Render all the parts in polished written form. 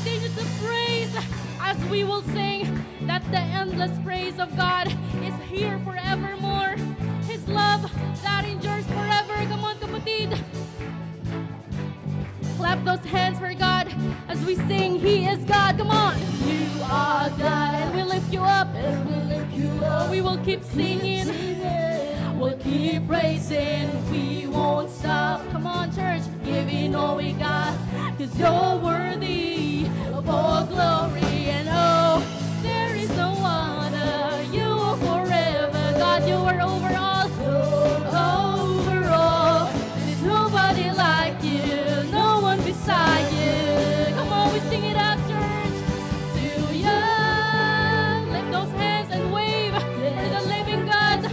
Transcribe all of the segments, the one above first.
continue to praise as we will sing that the endless praise of God is here forevermore. His love that endures forever. Come on, kapatid. Clap those hands for God as we sing, He is God. Come on. You are God. And we lift you up. And we lift you up. We will keep singing. We'll keep praising. We won't stop. Come on, church. Giving all we got. Cause you're worthy of all glory. And oh, there is no other. You are forever. God, you are over all. Over all. There's nobody like you. No one beside you. Come on, we sing it out, church. To you. Lift those hands and wave for the living God.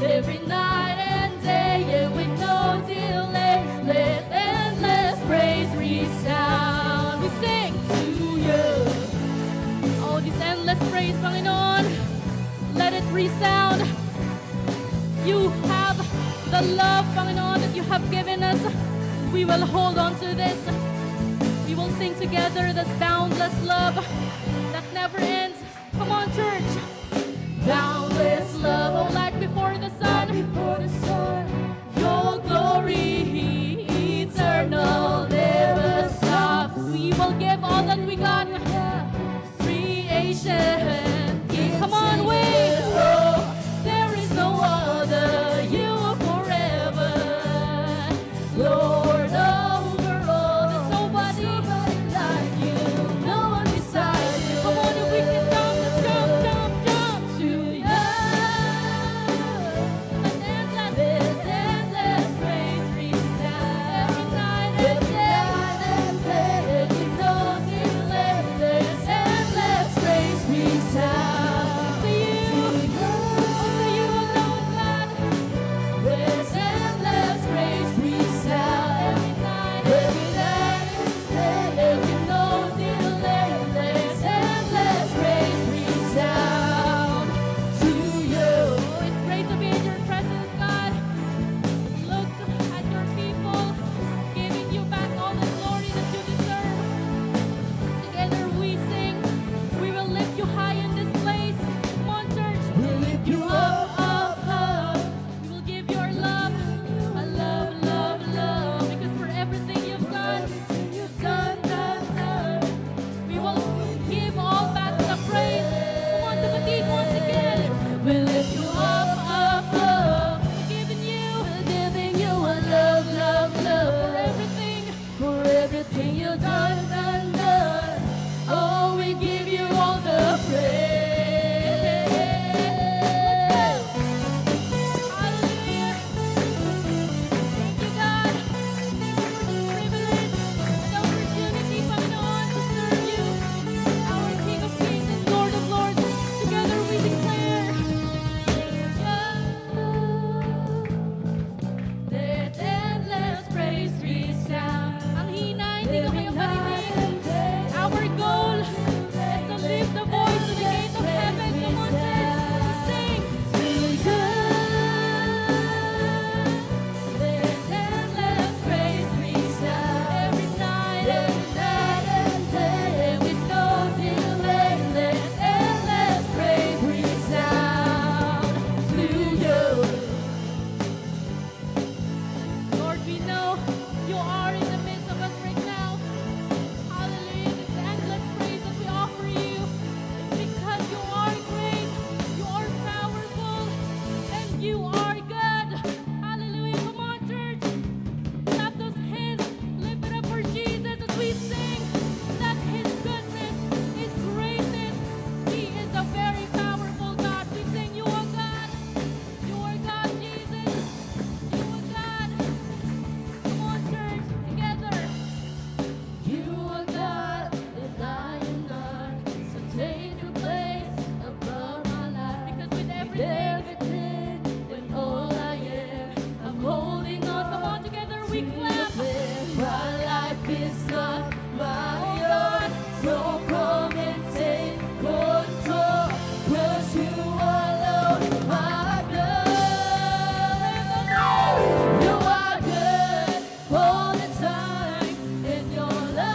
Every night and day, yeah, with no delay, let endless praise resound. We sing to you. Oh, this endless praise, Panginoon, let it resound. You have the love, Panginoon, that you have given us. We will hold on to this. We will sing together that boundless love that never ends. Come on, church. Boundless love, oh, like before the sun, your glory eternal never stops. We will give all that we got. Creation, come on, wait. Oh, there is no other. You are forever, Lord over all. There's nobody like you. No one beside you. Come on, if we can jump, let's jump, jump, jump to you. An endless praise resound. Every night and day, with no delay, there's endless praise resound. To you, oh, to you alone, God. There's endless praise resound. Every night and day, with no delay, there's endless praise resound to you. Oh, it's great to be in your presence, God. Look at your people, giving you back all the glory that you deserve. Together we sing, we will lift you high in this place. Come on, church. We'll lift you up, up, up. We will give your love, a love, love, love. Because for everything you've done, we will give all back the praise. Come on, kapatid, once again. We'll lift you up, up, up. Giving you a love, love, love. For everything you've done, done, done. Oh, we give you all the praise. Hallelujah. Thank you, God. Thank you for this privilege and opportunity, Panginoon, to serve you, our King of Kings and Lord of Lords. Together we declare, let endless praise resound. Ang hina, hindi ko kayo marinig. Our goal is to lift the voice to the gates of heaven. Come on, church. Sing. To you. Let endless praise resound. Every night and day, with no delay, let endless praise resound to you. Lord, we know you are in the midst of us right now. Hallelujah. This endless praise that we offer you, it's because you are great, you are powerful, and you are good. Hallelujah. Come on, church. Clap those hands. Lift it up for Jesus as we sing that His goodness, His greatness. He is a very powerful God. We sing, you are God. You are God, Jesus. You are God. Come on, church, together. You are God, and I am not. So take your place above my life. Because with everything, with all I am, I'm holding on. Come on, together we clap. My life is not my own, so come and take control. 'Cause you alone are good. You are good all the time, and your love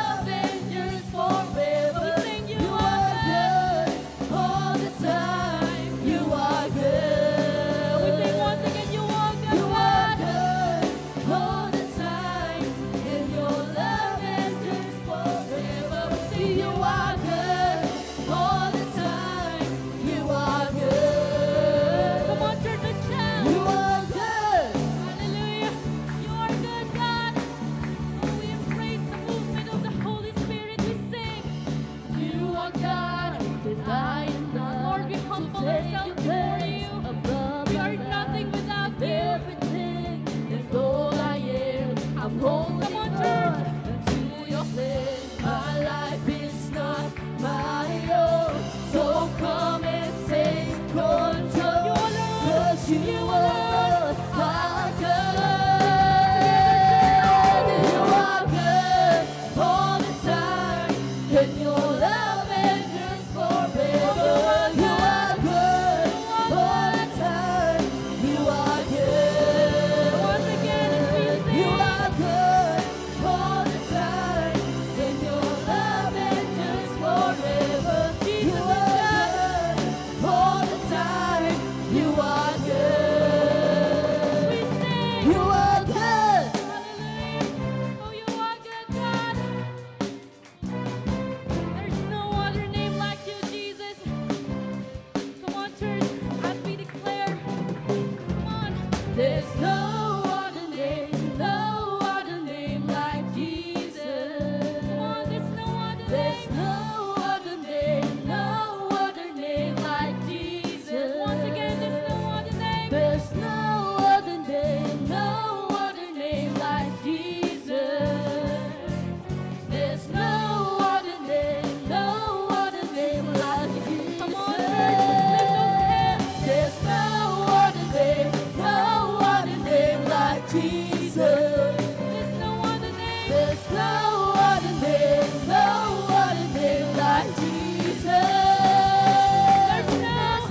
Jesus. There's no other name. There's no other name, no other name like Jesus. There's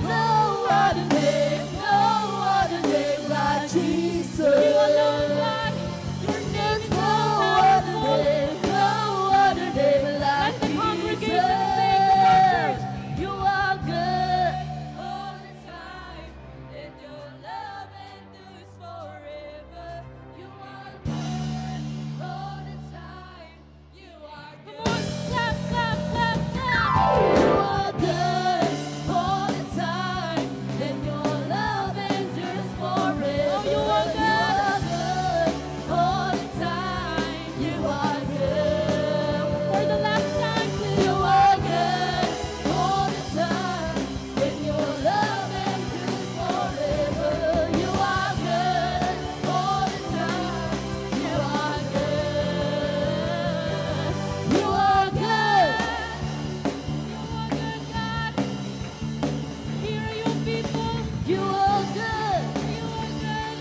no other name, no other name like Jesus. You alone, God. Your name is No so other powerful. name, no other name like Let the congregation Jesus. sing, come on, church. You are good all the time, and your love endures forever. You are good all the time. You are Come good. on, clap, clap, clap, clap. You are good all the time, and your love endures forever. Oh, you are good. good all the time. You are good. For the last time, You are good all the time, and your love endures forever. You are good all the time. You are good. You are good. you are good, God. Here are your people. You are good. You are good.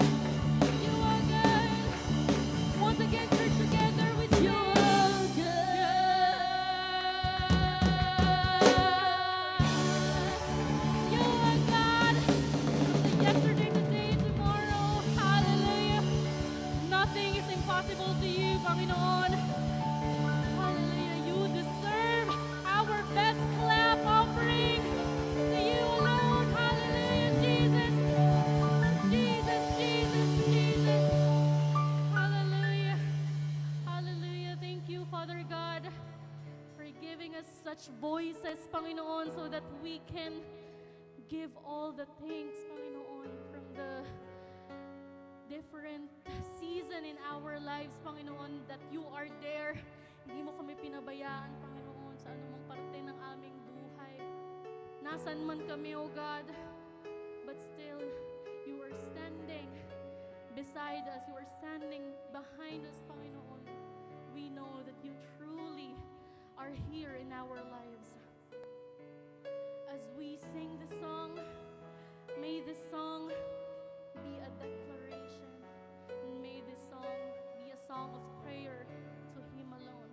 You are good. Once again, church, together we sing. You are You are God. Yesterday, today, tomorrow. Hallelujah. Nothing is impossible to you, Panginoon. Hallelujah. You deserve our best clap offering to you alone. Hallelujah, Jesus. Jesus, Jesus, Jesus. Hallelujah. Hallelujah. Thank you, Father God, for giving us such voices, Panginoon, so that we can give all the thanks, Panginoon, from the different season in our lives, Panginoon, that you are there. Hindi mo kami pinabayaan, Panginoon, sa anumang parte ng aming buhay. Nasaan man kami, O God, but still, you are standing beside us. You are standing behind us, Panginoon. We know that you truly are here in our lives. As we sing the song, may this song be a declaration. And may this song be a song of prayer to Him alone.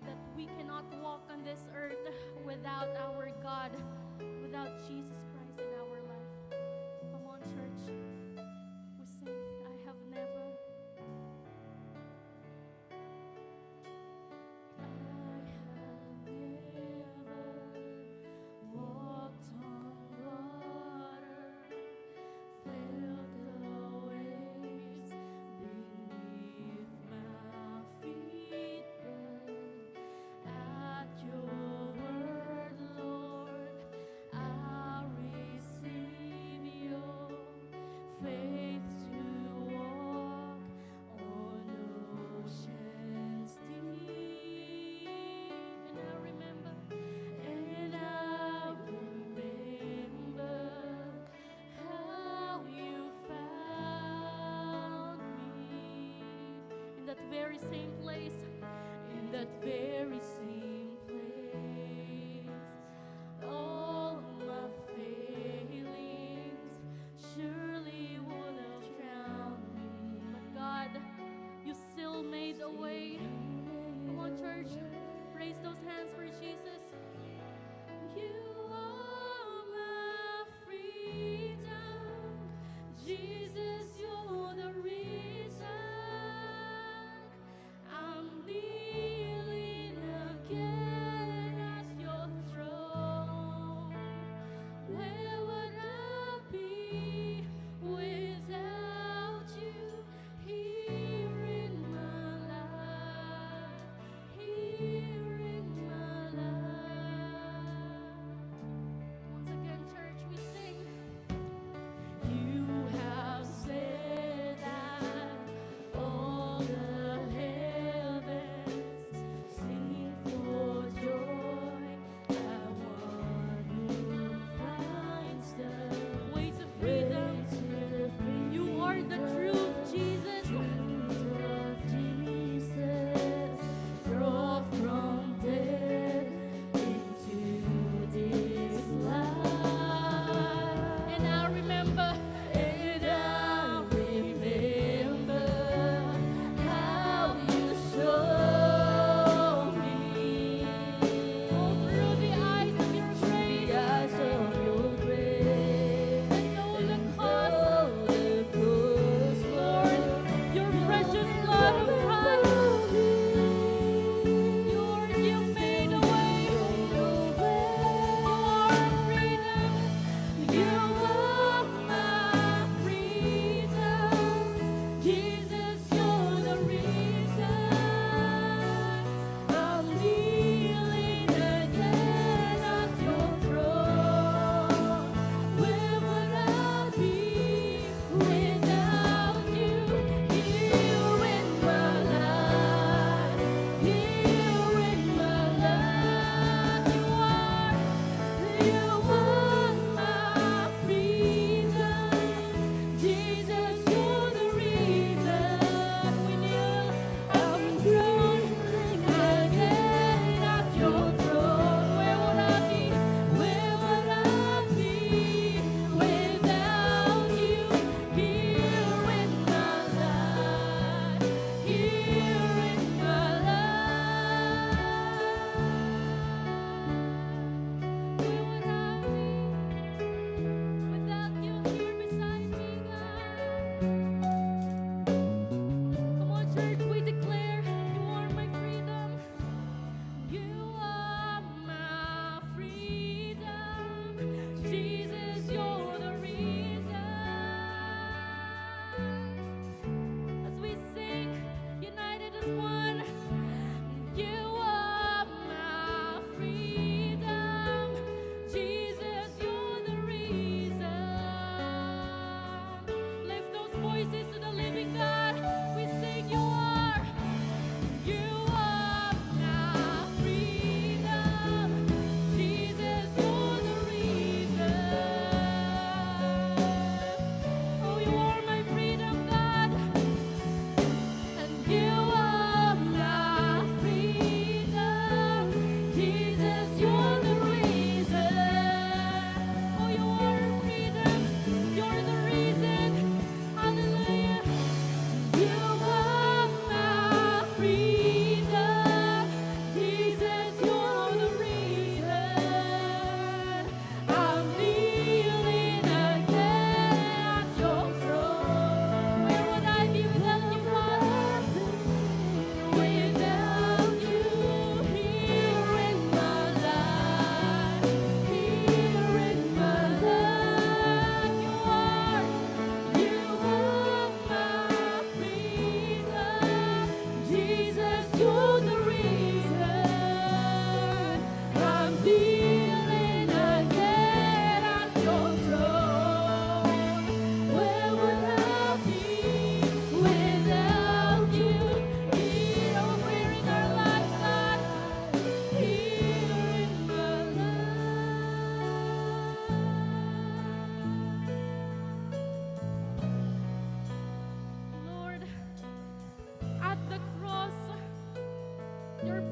That we cannot walk on this earth without our God, without Jesus Christ in our life. Come on, church. We sing, I have never. Walked on water, felt the waves beneath my feet, but at your word, Lord, I receive your faith to walk on oceans deep. And I remember how you found me in that very same place, in that very same place. All my failings surely would have drowned me, but God, you still made a way. Come on, church, raise those hands for Jesus. You are my freedom, Jesus, you're the reason I'm kneeling again at your throne. Where would I be without you here in my life, here in my life?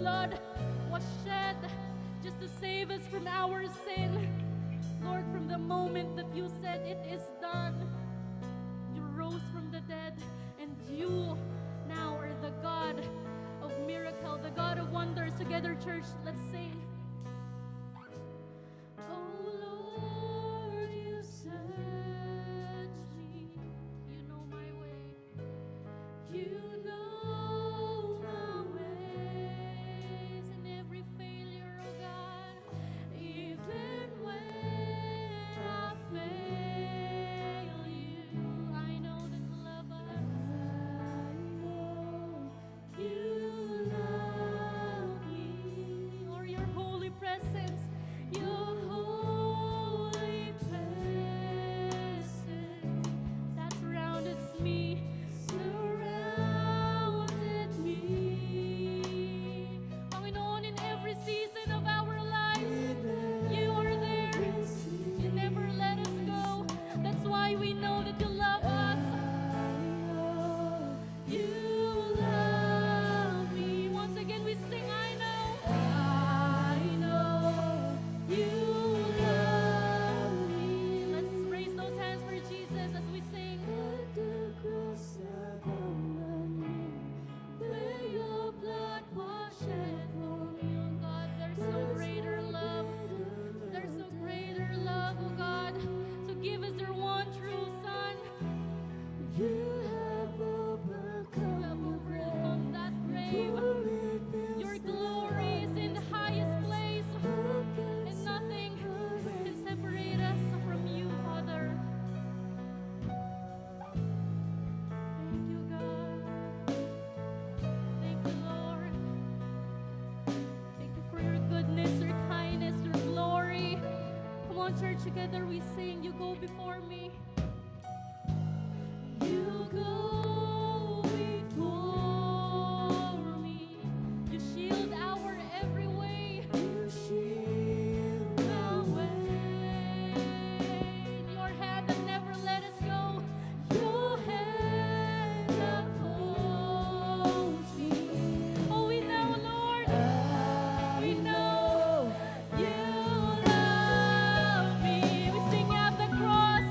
blood was shed just to save us from our sin. Lord, from the moment that you said it is done, you rose from the dead, and you now are the God of miracle, the God of wonders. Together, church, let's sing. Oh Lord, you search me. You know my way. You know my ways and every failure, oh God. Even when I fail you, I know that you love us. I know you love me. Or your holy presence, your holy presence that surrounded me, surrounded me. Panginoon, in every season of our lives, you are there. You never let us go. That's why we know that you love us. You love me. Once again, we sing, I know you love me. Let's raise those hands for Jesus as we sing. At the cross above me, where your blood was shed for me, oh God. There's no greater love. There's no greater love, oh God, to give us your one true Son. You have overcome that grave. Your glory is in the highest place, and nothing can separate us from you, Father. Thank you, God. Thank you, Lord. Thank you for your goodness, your kindness, your glory. Come on, church, together we sing. You go before me. You go before me. You shield our every way. You shield our way. Your hand that never let us go. Your hand upholds me. Oh, we know, Lord. We know you love me. We sing at the cross.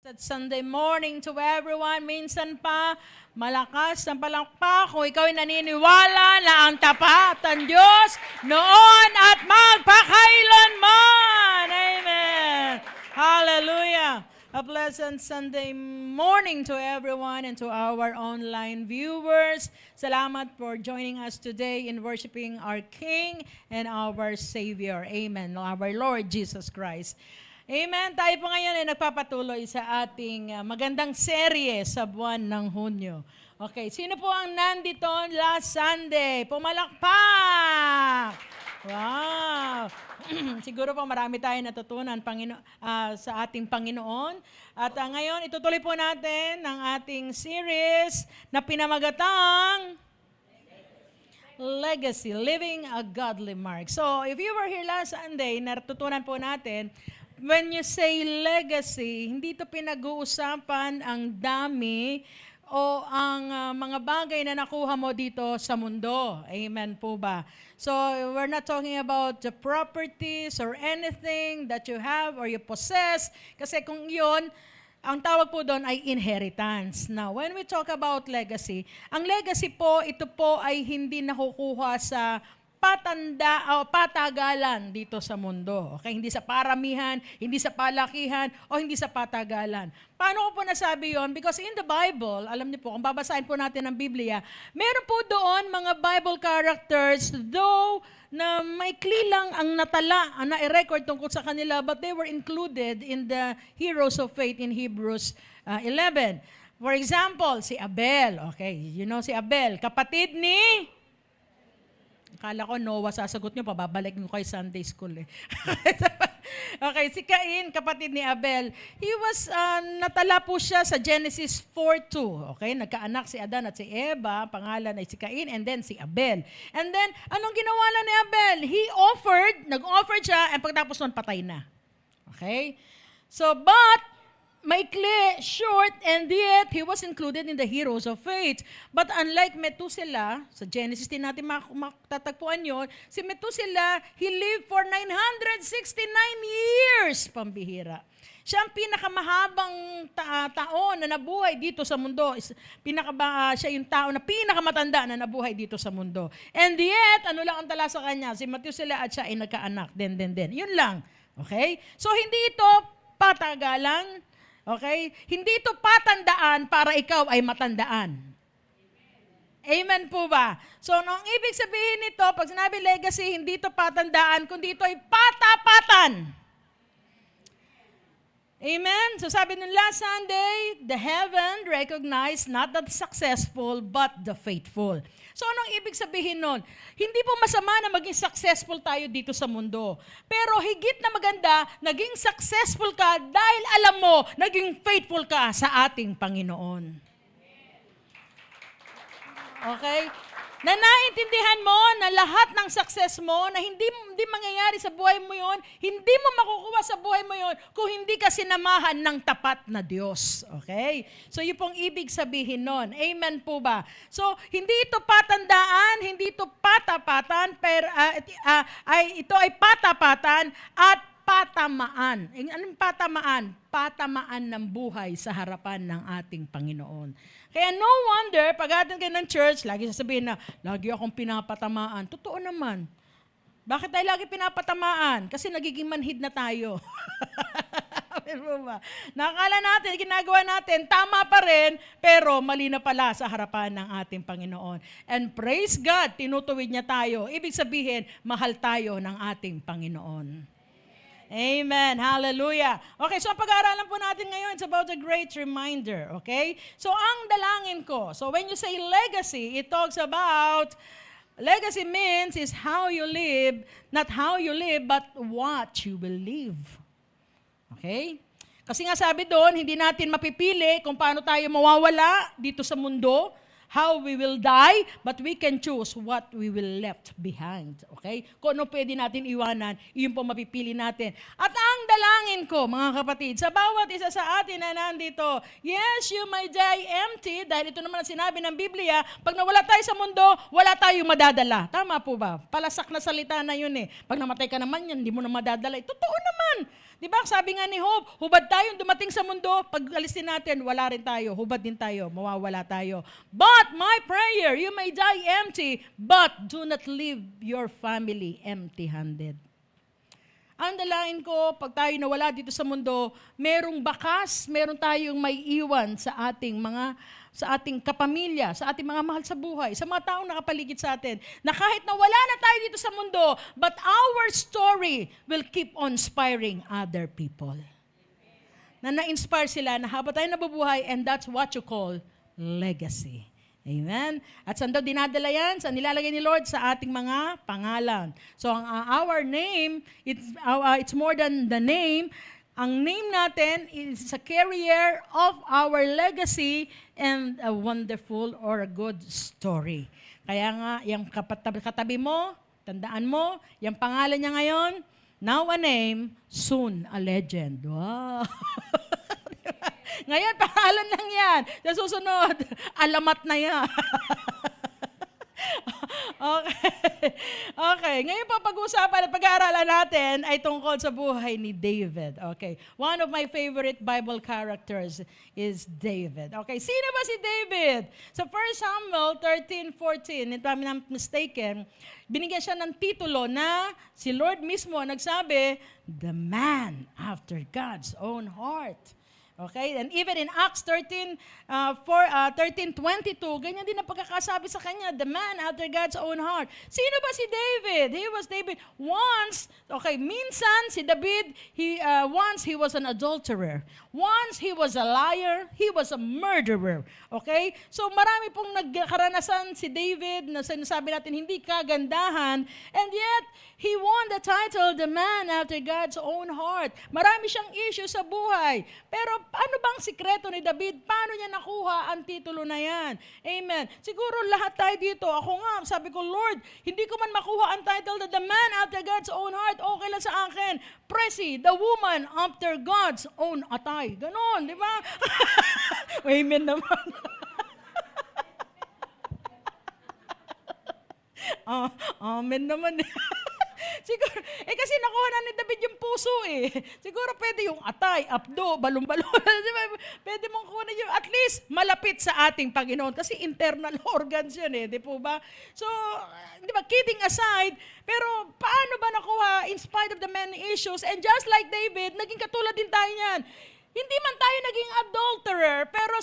At Sunday morning to everyone. Minsan pa, malakas ng palakpak kung ikaw ay naniniwala na ang tapat ng Diyos noon at magpakailanman. Amen. Hallelujah. A pleasant Sunday morning to everyone and to our online viewers. Salamat for joining us today in worshiping our King and our Savior. Amen. Our Lord Jesus Christ. Amen. Tayo po ngayon ay nagpapatuloy sa ating magandang serye sa buwan ng Hunyo. Okay, sino po ang nandito last Sunday? Pumalakpak! Wow! Siguro po marami tayong natutunan sa ating Panginoon. At ngayon, itutuloy po natin ang ating series na pinamagatang Legacy, Living a Godly Mark. So, if you were here last Sunday, natutunan po natin, when you say legacy, hindi ito pinag-uusapan ang dami o ang mga bagay na nakuha mo dito sa mundo. Amen po ba? So, we're not talking about the properties or anything that you have or you possess. Kasi kung yun, ang tawag po doon ay inheritance. Now, when we talk about legacy, ang legacy po, ito po ay hindi nakukuha sa patagalan dito sa mundo. Okay? Hindi sa paramihan, hindi sa palakihan, o hindi sa patagalan. Paano ko po nasabi yon? Because in the Bible, alam niyo po, kung babasahin po natin ang Biblia, meron po doon mga Bible characters, though na maikli lang ang natala, ang na-record tungkol sa kanila, but they were included in the heroes of faith in Hebrews 11. For example, si Abel. Okay, you know si Abel, kapatid ni... Akala ko, Noah, sasagot nyo, pababalik nyo kay Sunday school eh. Okay, si Cain, kapatid ni Abel, natala po siya sa Genesis 4:2. Okay, nagkaanak si Adan at si Eva, pangalan ay si Cain, and then si Abel. And then, anong ginawa na ni Abel? Nag-offer siya, and pagtapos nun, patay na. Okay? So, but, maikli, short, and yet, he was included in the heroes of faith. But unlike Methuselah, sa Genesis din natin matatagpuan yun, si Methuselah, he lived for 969 years, pambihira. Siya ang pinakamahabang taon na nabuhay dito sa mundo. Siya yung tao na pinakamatanda na nabuhay dito sa mundo. And yet, ano lang ang tala sa kanya? Si Methuselah at siya ay nagkaanak. Then. Yun lang. Okay? So, hindi ito patagalan. Okay? Hindi ito patandaan para ikaw ay matandaan. Amen po ba? So, ang ibig sabihin nito, pag sinabi legacy, hindi ito patandaan, kundi ito ay patapatan. Amen? So, sabi nung last Sunday, the heaven recognized not the successful, but the faithful. So, anong ibig sabihin nun? Hindi po masama na maging successful tayo dito sa mundo. Pero higit na maganda, naging successful ka dahil alam mo, naging faithful ka sa ating Panginoon. Okay? Na naintindihan mo na lahat ng success mo, na hindi mangyayari sa buhay mo yon, hindi mo makukuha sa buhay mo yon kung hindi ka sinamahan ng tapat na Diyos. Okay? So, yun pong ibig sabihin nun. Amen po ba? So, hindi ito patandaan, hindi ito patapatan, pero ito ay patapatan at patamaan. Anong patamaan? Patamaan ng buhay sa harapan ng ating Panginoon. Kaya no wonder, pag atin kayo ng church, lagi sasabihin na, lagi akong pinapatamaan. Totoo naman. Bakit tayo lagi pinapatamaan? Kasi nagiging manhid na tayo. Nakakala natin, ginagawa natin, tama pa rin, pero mali na pala sa harapan ng ating Panginoon. And praise God, tinutuwid niya tayo. Ibig sabihin, mahal tayo ng ating Panginoon. Amen. Hallelujah. Okay, so ang pag-aaralan po natin ngayon, it's about a great reminder. Okay? So ang dalangin ko, so when you say legacy, it talks about, legacy means is how you live, not how you live, but what you will live. Okay? Kasi nga sabi doon, hindi natin mapipili kung paano tayo mawawala dito sa mundo, how we will die, but we can choose what we will left behind. Okay? Kung ano pwede natin iwanan, yun po mapipili natin. At ang dalangin ko, mga kapatid, sa bawat isa sa atin na nandito, yes, you may die empty, dahil ito naman ang sinabi ng Biblia, pag nawala tayo sa mundo, wala tayong madadala. Tama po ba? Palasak na salita na yun eh. Pag namatay ka naman yan, hindi mo na madadala. Totoo naman. Di ba, sabi nga ni Job, hubad tayong dumating sa mundo, pag alisin natin, wala rin tayo, hubad din tayo, mawawala tayo. But my prayer, you may die empty, but do not leave your family empty-handed. Ang dalangin ko, pag tayo nawala dito sa mundo, merong bakas, meron tayong may iwan sa ating kapamilya, sa ating mga mahal sa buhay, sa mga taong nakapaligid sa atin, na kahit nawala na tayo dito sa mundo, but our story will keep on inspiring other people. Na na-inspire sila na habang tayo nabubuhay, and that's what you call legacy. Amen? At saan daw dinadala yan? Saan nilalagay ni Lord? Sa ating mga pangalan. So, our name, it's more than the name. Ang name natin is a carrier of our legacy and a wonderful or a good story. Kaya nga, yung katabi mo, tandaan mo, yung pangalan niya ngayon, now a name, soon a legend. Wow! Ngayon, pangalan lang yan. Sa susunod, alamat na yan. Okay. Ngayon po pag-uusapan at pag-aaralan natin ay tungkol sa buhay ni David. Okay. One of my favorite Bible characters is David. Okay. Sino ba si David? Sa 1 Samuel 13:14, if I'm not mistaken, binigyan siya ng titulo na si Lord mismo nagsabi, the man after God's own heart. Okay? And even in Acts 13:22, ganyan din ang pagkakasabi sa kanya, the man after God's own heart. Sino ba si David? David once, minsan si David, once he was an adulterer. Once he was a liar, he was a murderer. Okay? So marami pong nagkaranasan si David na sinasabi natin hindi kagandahan, and yet he won the title, the man after God's own heart. Marami siyang issue sa buhay. Pero ano bang sikreto ni David? Paano niya nakuha ang titulo na yan? Amen. Siguro lahat tayo dito, ako nga, sabi ko, Lord, hindi ko man makuha ang title na the man after God's own heart, okay lang sa akin. Presi, the woman after God's own atay. Ganon, di ba? Amen naman. Amen naman. Siguro, kasi nakuha na ni David yung puso Siguro pwede yung atay, abdo, balon-balon. Pwede mong kunin yung at least malapit sa ating Panginoon. Kasi internal organs yun di po ba? So, di ba, kidding aside, pero paano ba nakuha in spite of the many issues? And just like David, naging katulad din tayo niyan. Hindi man tayo naging adulterer, pero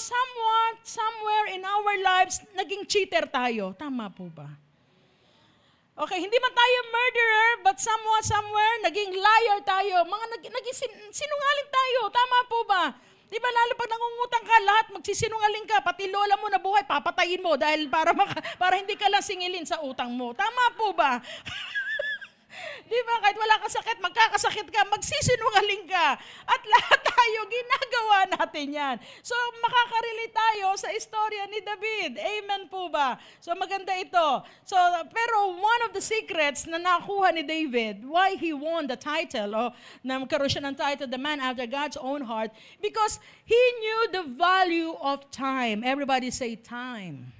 somewhere in our lives, naging cheater tayo. Tama po ba? Okay, hindi man tayo murderer, but somewhere, naging liar tayo. Naging sinungaling tayo. Tama po ba? Di ba lalo pag nangungutang ka, lahat magsisinungaling ka, pati lola mo na buhay, papatayin mo dahil para hindi ka lang singilin sa utang mo. Tama po ba? Di ba? Kahit wala kang sakit, magkakasakit ka, magsisinungaling ka. At lahat tayo, ginagawa natin yan. So, makakarelate tayo sa istorya ni David. Amen po ba? So, maganda ito. So, pero one of the secrets na nakuha ni David, why he won the title, na magkaroon siya ng title, the man after God's own heart, because he knew the value of time. Everybody say time.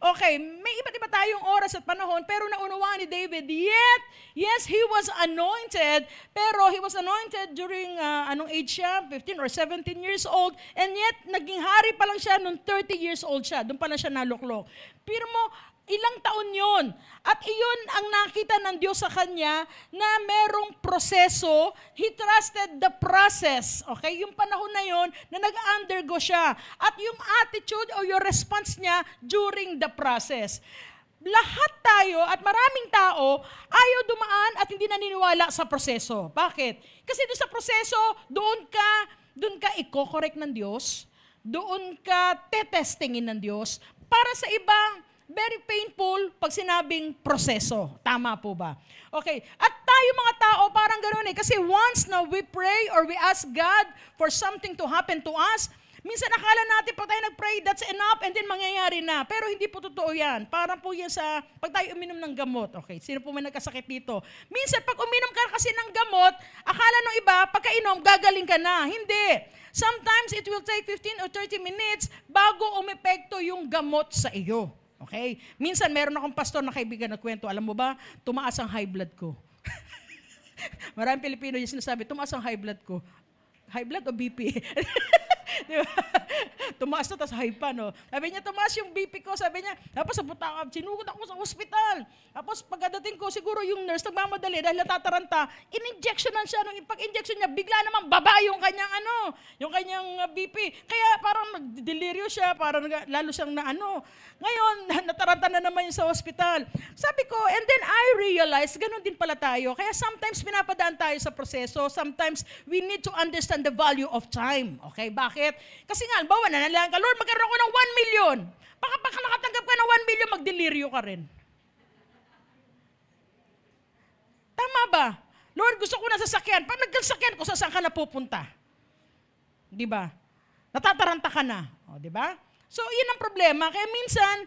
Okay, may iba't iba tayong oras at panahon, pero naunawaan ni David, yet, yes, he was anointed, pero he was anointed during, anong age siya? 15 or 17 years old, and yet, naging hari pa lang siya nung 30 years old siya. Doon pa lang siya naluklok. Pero ilang taon yon. At iyon ang nakita ng Diyos sa kanya na merong proseso. He trusted the process. Okay? Yung panahon na yon na nag-undergo siya. At yung attitude o yung response niya during the process. Lahat tayo at maraming tao ayaw dumaan at hindi naniniwala sa proseso. Bakit? Kasi doon sa proseso, doon ka i-correct ng Diyos. Doon ka tetestingin ng Diyos. Para sa iba, very painful pag sinabing proseso. Tama po ba? Okay. At tayo mga tao, parang ganoon kasi once na we pray or we ask God for something to happen to us, minsan akala natin pag tayo nag-pray, that's enough and then mangyayari na. Pero hindi po totoo yan. Parang po yan sa pag tayo uminom ng gamot. Okay, sino po may nagkasakit dito? Minsan pag uminom ka kasi ng gamot, akala ng iba, pagkainom, gagaling ka na. Hindi. Sometimes it will take 15 or 30 minutes bago umepekto yung gamot sa iyo. Okay? Minsan, meron akong pastor na kaibigan na kwento. Alam mo ba, tumaas ang high blood ko. Maraming Pilipino yung sinasabi, tumaas ang high blood ko. High blood o BP? Di ba? Tumaas na, tapos high pa, no? Sabi niya, tumaas yung BP ko. Sabi niya, tapos sinugod ako sa ospital. Tapos pagkadating ko, siguro yung nurse nagmamadali dahil natataranta, in-injectionan siya. Nung pag-injection niya, bigla naman baba yung kanyang yung kanyang BP. Kaya parang nag-deliryo siya, parang lalo siyang Ngayon, nataranta na naman yung sa ospital. Sabi ko, and then I realized, ganun din pala tayo. Kaya sometimes pinapadaan tayo sa proseso. Sometimes we need to understand the value of time. Okay, bakit? Kasi nga, bawa na nalang ka, Lord, magkaroon ako ng 1 million. Baka nakatanggap ka ng 1 million, magdeliryo ka rin. Tama ba? Lord, gusto ko na sasakyan. Pag nagkasakyan ko, saan ka na pupunta? Di ba? Natataranta ka na. O, di ba? So, yun ang problema. Kaya minsan,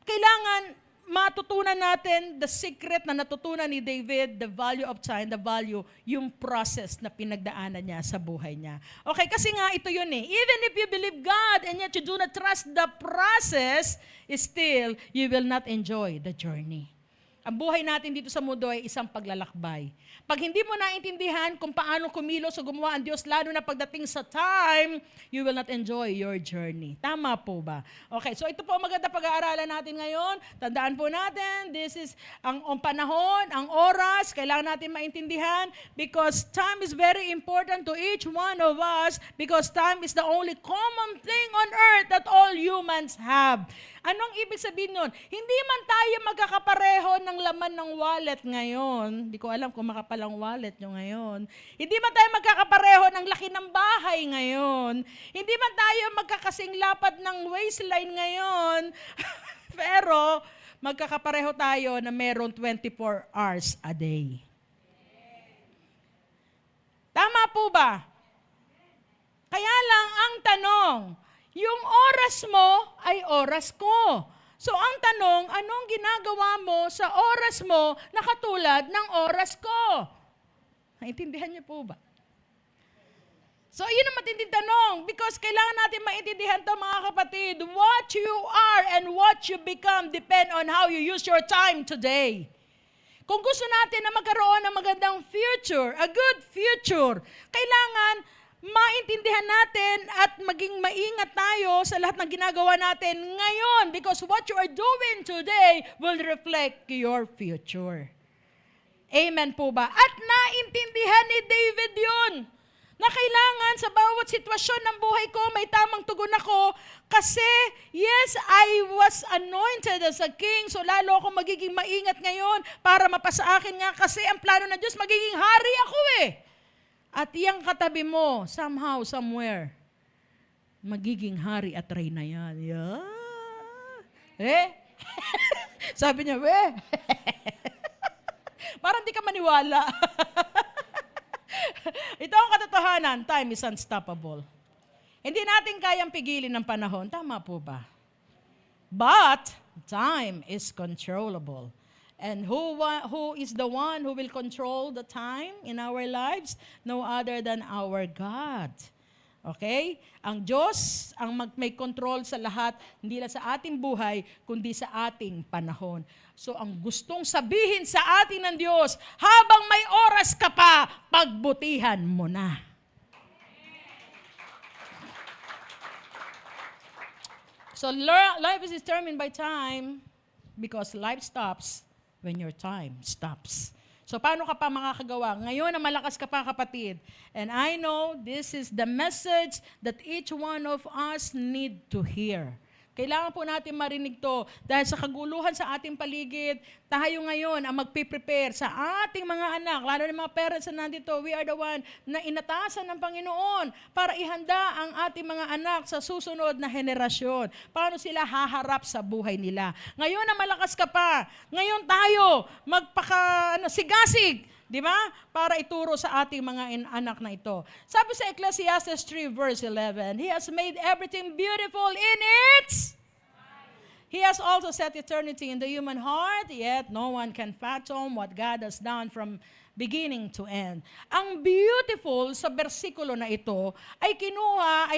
kailangan matutunan natin the secret na natutunan ni David, the value of time, the value, yung process na pinagdaanan niya sa buhay niya. Okay, kasi nga ito yun eh. Even if you believe God and yet you do not trust the process, still, you will not enjoy the journey. Ang buhay natin dito sa mundo ay isang paglalakbay. Pag hindi mo naintindihan kung paano kumilos o gumawa ang Diyos, lalo na pagdating sa time, you will not enjoy your journey. Tama po ba? Okay, so ito po ang maganda pag-aaralan natin ngayon. Tandaan po natin, this is ang panahon, ang oras, kailangan natin maintindihan because time is very important to each one of us because time is the only common thing on earth that all humans have. Anong ibig sabihin nun? Hindi man tayo magkakapareho ng laman ng wallet ngayon. Hindi ko alam kung makapalang wallet nyo ngayon. Hindi man tayo magkakapareho ng laki ng bahay ngayon. Hindi man tayo magkakasing lapad ng waistline ngayon. Pero magkakapareho tayo na meron 24 hours a day. Tama po ba? Kaya lang ang tanong, yung oras mo ay oras ko. So ang tanong, anong ginagawa mo sa oras mo na katulad ng oras ko? Naintindihan niyo po ba? So yun ang matinding tanong because kailangan natin maintindihan ito mga kapatid. What you are and what you become depend on how you use your time today. Kung gusto natin na magkaroon ng magandang future, a good future, kailangan maintindihan natin at maging maingat tayo sa lahat ng ginagawa natin ngayon because what you are doing today will reflect your future. Amen po ba? At naintindihan ni David yun na kailangan sa bawat sitwasyon ng buhay ko may tamang tugon ako kasi yes, I was anointed as a king so lalo ako magiging maingat ngayon para mapasa akin nga kasi ang plano ng Diyos magiging hari ako eh. At iyang katabi mo, somehow, somewhere, magiging hari at reyna yan. Yeah. Sabi niya, parang di ka maniwala. Ito ang katotohanan, time is unstoppable. Hindi natin kayang pigilin ng panahon. Tama po ba? But, time is controllable. And who is the one who will control the time in our lives? No other than our God. Okay? Ang Diyos ang may control sa lahat, hindi lang sa ating buhay, kundi sa ating panahon. So ang gustong sabihin sa atin ng Diyos, habang may oras ka pa, pagbutihan mo na. So life is determined by time because life stops when your time stops. So paano ka pa makakagawa? Ngayon na malakas ka pa kapatid. And I know this is the message that each one of us need to hear. Kailangan po natin marinig to dahil sa kaguluhan sa ating paligid, tayo ngayon ang magpe-prepare sa ating mga anak, lalo na mga parents na nandito, we are the one na inatasan ng Panginoon para ihanda ang ating mga anak sa susunod na henerasyon. Paano sila haharap sa buhay nila. Ngayon na malakas ka pa, ngayon tayo sigasig, di ba? Para ituro sa ating mga anak na ito. Sabi sa Ecclesiastes 3 verse 11, He has made everything beautiful in its. He has also set eternity in the human heart, yet no one can fathom what God has done from beginning to end. Ang beautiful sa bersikulo na ito ay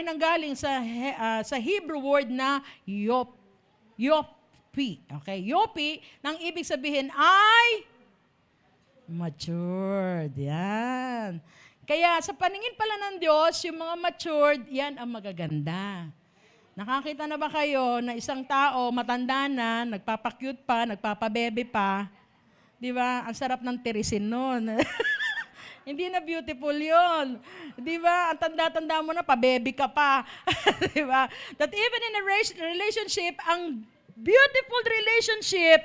nanggaling sa Hebrew word na yopi. Okay? Yopi, nang ibig sabihin ay Matured. Yan. Kaya sa paningin pala ng Diyos, yung mga matured, yan ang magaganda. Nakakita na ba kayo na isang tao, matanda na, nagpapakute pa, nagpapabebe pa, di ba? Ang sarap ng tirisin nun. Hindi na beautiful yun. Di ba? Ang tanda-tanda mo na, pabebe ka pa. Di ba? That even in a relationship, ang beautiful relationship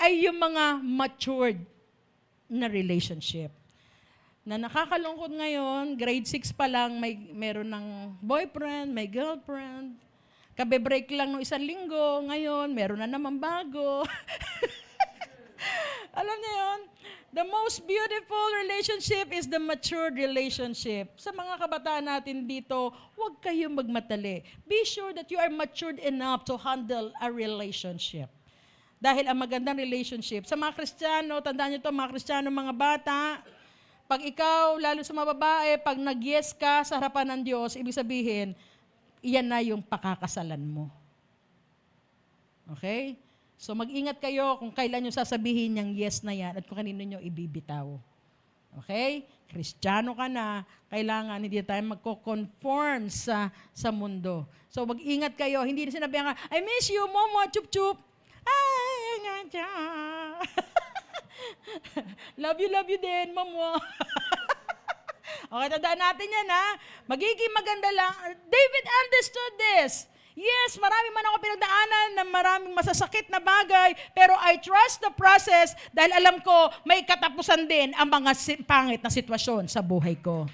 ay yung mga matured na relationship. Na nakakalungkot ngayon, grade 6 pa lang, meron ng boyfriend, may girlfriend. Kabe-break lang ng 1 linggo, ngayon, meron na naman bago. Alam niyo yun? The most beautiful relationship is the matured relationship. Sa mga kabataan natin dito, huwag kayong magmatali. Be sure that you are matured enough to handle a relationship. Dahil ang magandang relationship, sa mga Kristiyano, tandaan niyo to, mga Kristiyano, mga bata, pag ikaw, lalo sa mga babae, pag nag-yes ka sa harapan ng Diyos, ibig sabihin, iyan na yung pakakasalan mo. Okay? So mag-ingat kayo kung kailan nyo sasabihin yung yes na yan at kung kanino nyo ibibitaw. Okay? Kristiyano ka na, kailangan hindi tayo magko-conform sa mundo. So mag-ingat kayo, hindi na sinabihan ka, I miss you, Momo, chup-chup. Ay, nga dyan. Love you din, Momo. Okay, tandaan natin yan, ha? Magiging maganda lang. David understood this. Yes, marami man ako pinagdaanan ng maraming masasakit na bagay, pero I trust the process dahil alam ko may katapusan din ang mga pangit na sitwasyon sa buhay ko.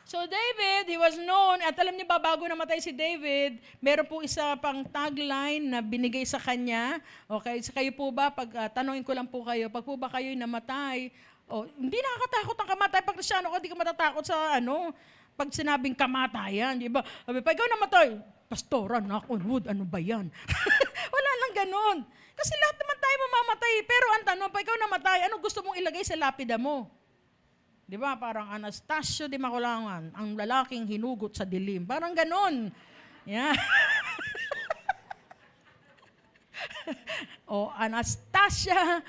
So David, he was known, at alam niyo ba, bago namatay si David, meron po isa pang tagline na binigay sa kanya. Okay, so kayo po ba, tanungin ko lang po kayo, pag po ba kayo'y namatay, hindi nakakatakot ang kamatay. Pag Kristyano ka, hindi ka matatakot sa pag sinabing kamatayan, di ba? Sabi pa, ikaw namatay, pastora, knock on wood, ano ba yan? Wala lang ganon. Kasi lahat naman tayo mamamatay, pero ang tanong, pag ikaw namatay, ano gusto mong ilagay sa lapida mo? Di ba? Parang Anastasio de Maculangan, ang lalaking hinugot sa dilim. Parang ganon. Yeah. O Anastasia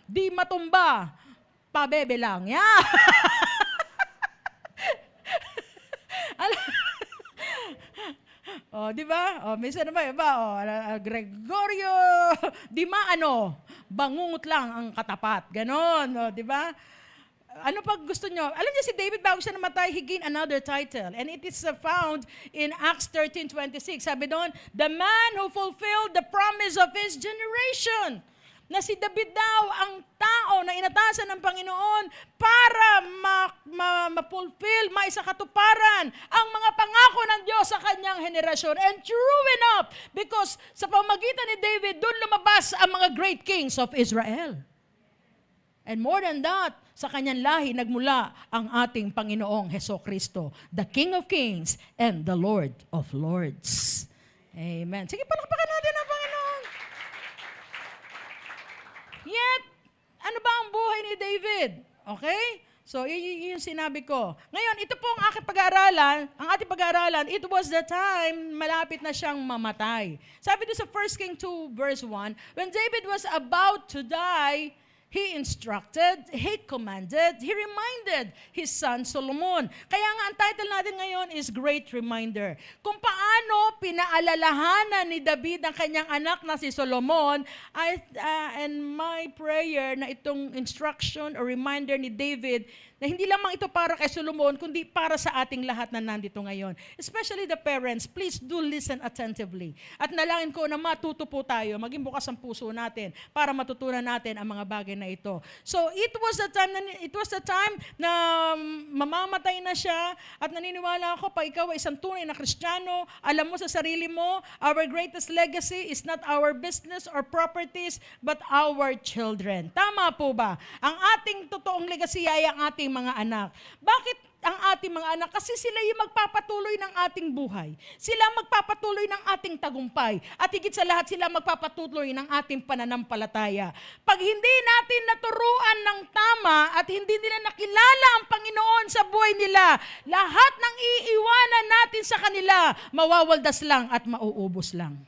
di matumba, pabebe lang. Yeah. Di ba? Minsan naman iba, Gregorio di maano, bangungot lang ang katapat. Ganon, di ba? Ano pag gusto nyo? Alam niyo si David, bago siya namatay, he gained another title. And it is found in Acts 13:26. Sabi doon, the man who fulfilled the promise of his generation. Na si David daw ang tao na inatasan ng Panginoon para ma-fulfill, maisakatuparan ang mga pangako ng Diyos sa kanyang henerasyon. And true enough, because sa pamagitan ni David, doon lumabas ang mga great kings of Israel. And more than that, sa kanyang lahi nagmula ang ating Panginoong Hesukristo, the King of Kings and the Lord of Lords. Amen. Sige, palakpakan natin ang Panginoon. Yet, ano ba ang buhay ni David? Okay? So, yun yung sinabi ko. Ngayon, ito po ang aking pag-aaralan. Ang ating pag-aaralan, it was the time malapit na siyang mamatay. Sabi doon sa 1 King 2 verse 1, when David was about to die, he instructed, he commanded, he reminded his son Solomon. Kaya nga ang title natin ngayon is Great Reminder. Kung paano pinaalalahanan ni David ang kanyang anak na si Solomon, and my prayer na itong instruction or reminder ni David, na hindi lamang ito para kay Solomon, kundi para sa ating lahat na nandito ngayon. Especially the parents, please do listen attentively. At nalangin ko na matuto po tayo, maging bukas ang puso natin para matutunan natin ang mga bagay na ito. So it was the time na mamamatay na siya at naniniwala ako pag ikaw ay isang tunay na Kristiyano, alam mo sa sarili mo, our greatest legacy is not our business or properties, but our children. Tama po ba? Ang ating totoong legacy ay ang ating mga anak. Bakit ang ating mga anak? Kasi sila yung magpapatuloy ng ating buhay. Sila magpapatuloy ng ating tagumpay. At higit sa lahat, sila magpapatuloy ng ating pananampalataya. Pag hindi natin naturuan ng tama at hindi nila nakilala ang Panginoon sa buhay nila, lahat ng iiwanan natin sa kanila, mawawaldas lang at mauubos lang.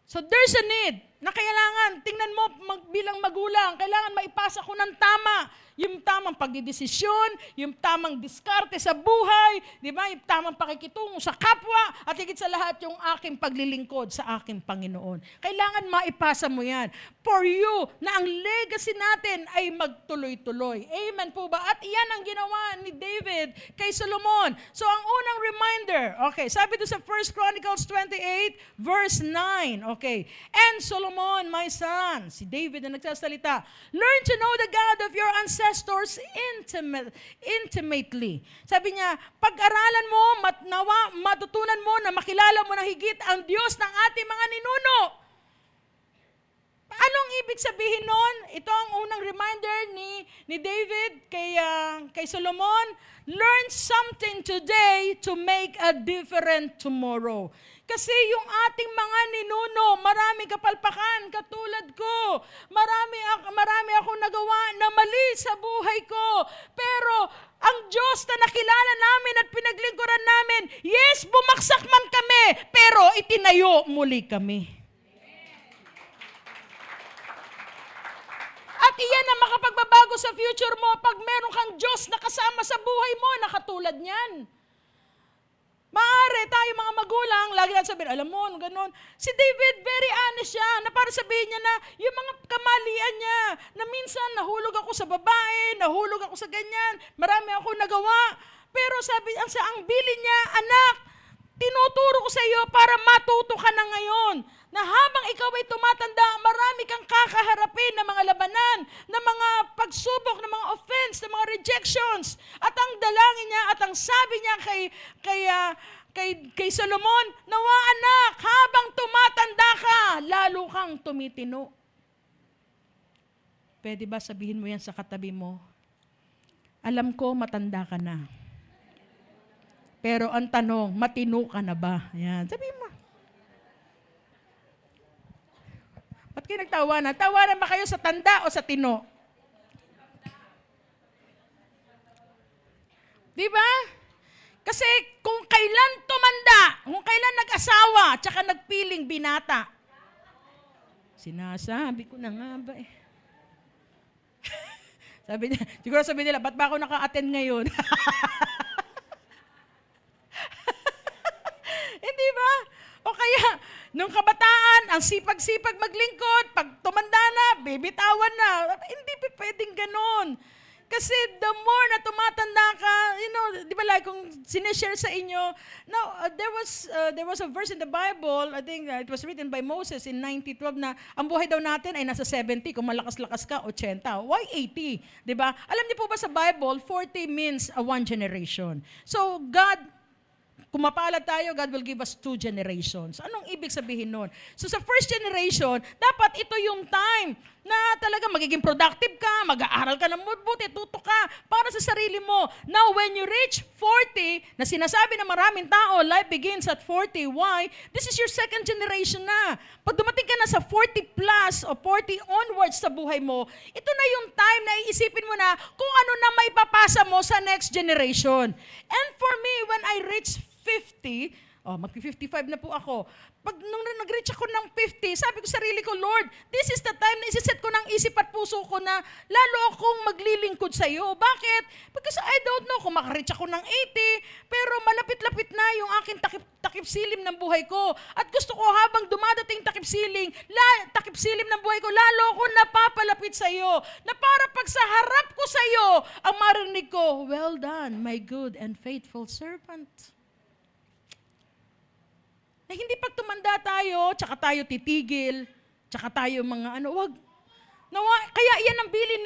So there's a need. na kailangan, tingnan mo, bilang magulang, kailangan maipasa ko ng tama. Yung tamang pagdidesisyon, yung tamang diskarte sa buhay, di ba? Yung tamang pakikitungo sa kapwa, at higit sa lahat yung aking paglilingkod sa aking Panginoon. Kailangan maipasa mo yan. For you, na ang legacy natin ay magtuloy-tuloy. Amen po ba? At iyan ang ginawa ni David kay Solomon. So ang unang reminder, okay, sabi doon sa 1 Chronicles 28, verse 9, okay, and Solomon, my son, si David na nagsasalita, learn to know the God of your ancestors intimately. Sabi niya, pag-aralan mo, matutunan mo na makilala mo na higit ang Diyos ng ating mga ninuno. Anong ibig sabihin nun? Ito ang unang reminder ni David kay Solomon. Learn something today to make a different tomorrow. Kasi yung ating mga ninuno, maraming kapalpakan katulad ko. Marami akong nagawa na mali sa buhay ko. Pero ang Diyos na nakilala namin at pinaglingkuran namin, yes, bumagsak man kami, pero itinayo muli kami. At iyan ang makapagbabago sa future mo pag meron kang Diyos na kasama sa buhay mo na katulad niyan. Maaari tayo mga magulang, lagi natin sabihin, alam mo, ganun. Si David, very honest siya, na para sabihin niya na yung mga kamalian niya, na minsan nahulog ako sa babae, nahulog ako sa ganyan, marami ako nagawa. Pero sabi, ang bilin niya, anak, tinuturo ko sa iyo para matuto ka na ngayon na habang ikaw ay tumatanda, marami kang kakaharapin ng mga labanan, ng mga pagsubok, ng mga offense, ng mga rejections. At ang dalangin niya at ang sabi niya kay Solomon, nawa anak, habang tumatanda ka, lalo kang tumitino. Pwede ba sabihin mo yan sa katabi mo? Alam ko, matanda ka na. Pero ang tanong, matino ka na ba? Yan, sabihin mo. Ba't kayo nagtawanan? Tawanan ba kayo sa tanda o sa tino? Di ba? Kasi kung kailan tumanda, kung kailan nag-asawa, tsaka nagpiling binata. Sinasabi ko na nga ba eh. Siguro sabi nila, ba't ba ako naka-attend ngayon? Hindi ba? O kaya, nung kabataan, ang sipag-sipag maglingkod, pag tumanda na, bibitawan na. Hindi pwedeng ganon. Kasi the more na tumatanda ka, di ba like kung sinishare sa inyo, there was a verse in the Bible, I think it was written by Moses in 19:12 na ang buhay daw natin ay nasa 70, kung malakas-lakas ka, 80. Why 80? Di ba? Alam niyo po ba sa Bible, 40 means one generation. So God, kung mapalad tayo, God will give us 2 generations. Anong ibig sabihin nun? So sa first generation, dapat ito yung time na talaga magiging productive ka, mag-aaral ka ng mabuti, tuto ka para sa sarili mo. Now, when you reach 40, na sinasabi ng maraming tao, life begins at 40. Why? This is your second generation na. Pag dumating ka na sa 40 plus o 40 onwards sa buhay mo, ito na yung time na iisipin mo na kung ano na may papasa mo sa next generation. And for me, when I reach 50, magpi-55 na po ako. Nung nag-reach ako ng 50, sabi ko sa sarili ko, Lord, this is the time na isiset ko ng isip at puso ko na lalo akong maglilingkod sa iyo. Bakit? Because I don't know kung makareach ako ng 80, pero malapit-lapit na yung aking takip silim ng buhay ko. At gusto ko habang dumadating takip silim ng buhay ko, lalo akong napapalapit sa iyo. Na para pag sa harap ko sa iyo, ang marinig ko, well done, my good and faithful servant. Na hindi pag tumanda tayo, tsaka tayo titigil, tsaka tayo mga wag. Kaya yan ang bili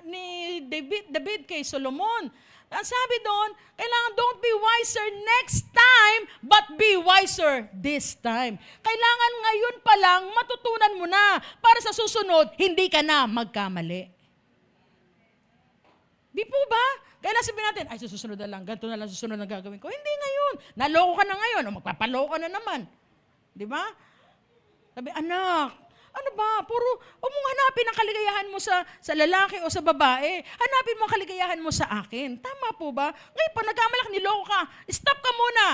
ni David kay Solomon. Ang sabi doon, kailangan don't be wiser next time, but be wiser this time. Kailangan ngayon pa lang matutunan mo na para sa susunod, hindi ka na magkamali. Di po ba? Kaya sabihin natin, ay susunod na lang, ganito na lang susunod na gagawin ko. Hindi ngayon. Naloko ka na ngayon, o magpapaloko ka na naman. Di ba? Sabi, anak, ano ba? Huwag mong hanapin ang kaligayahan mo sa lalaki o sa babae. Hanapin mo ang kaligayahan mo sa akin. Tama po ba? Ngayon, pag nagkamalak, niloko ka, stop ka muna.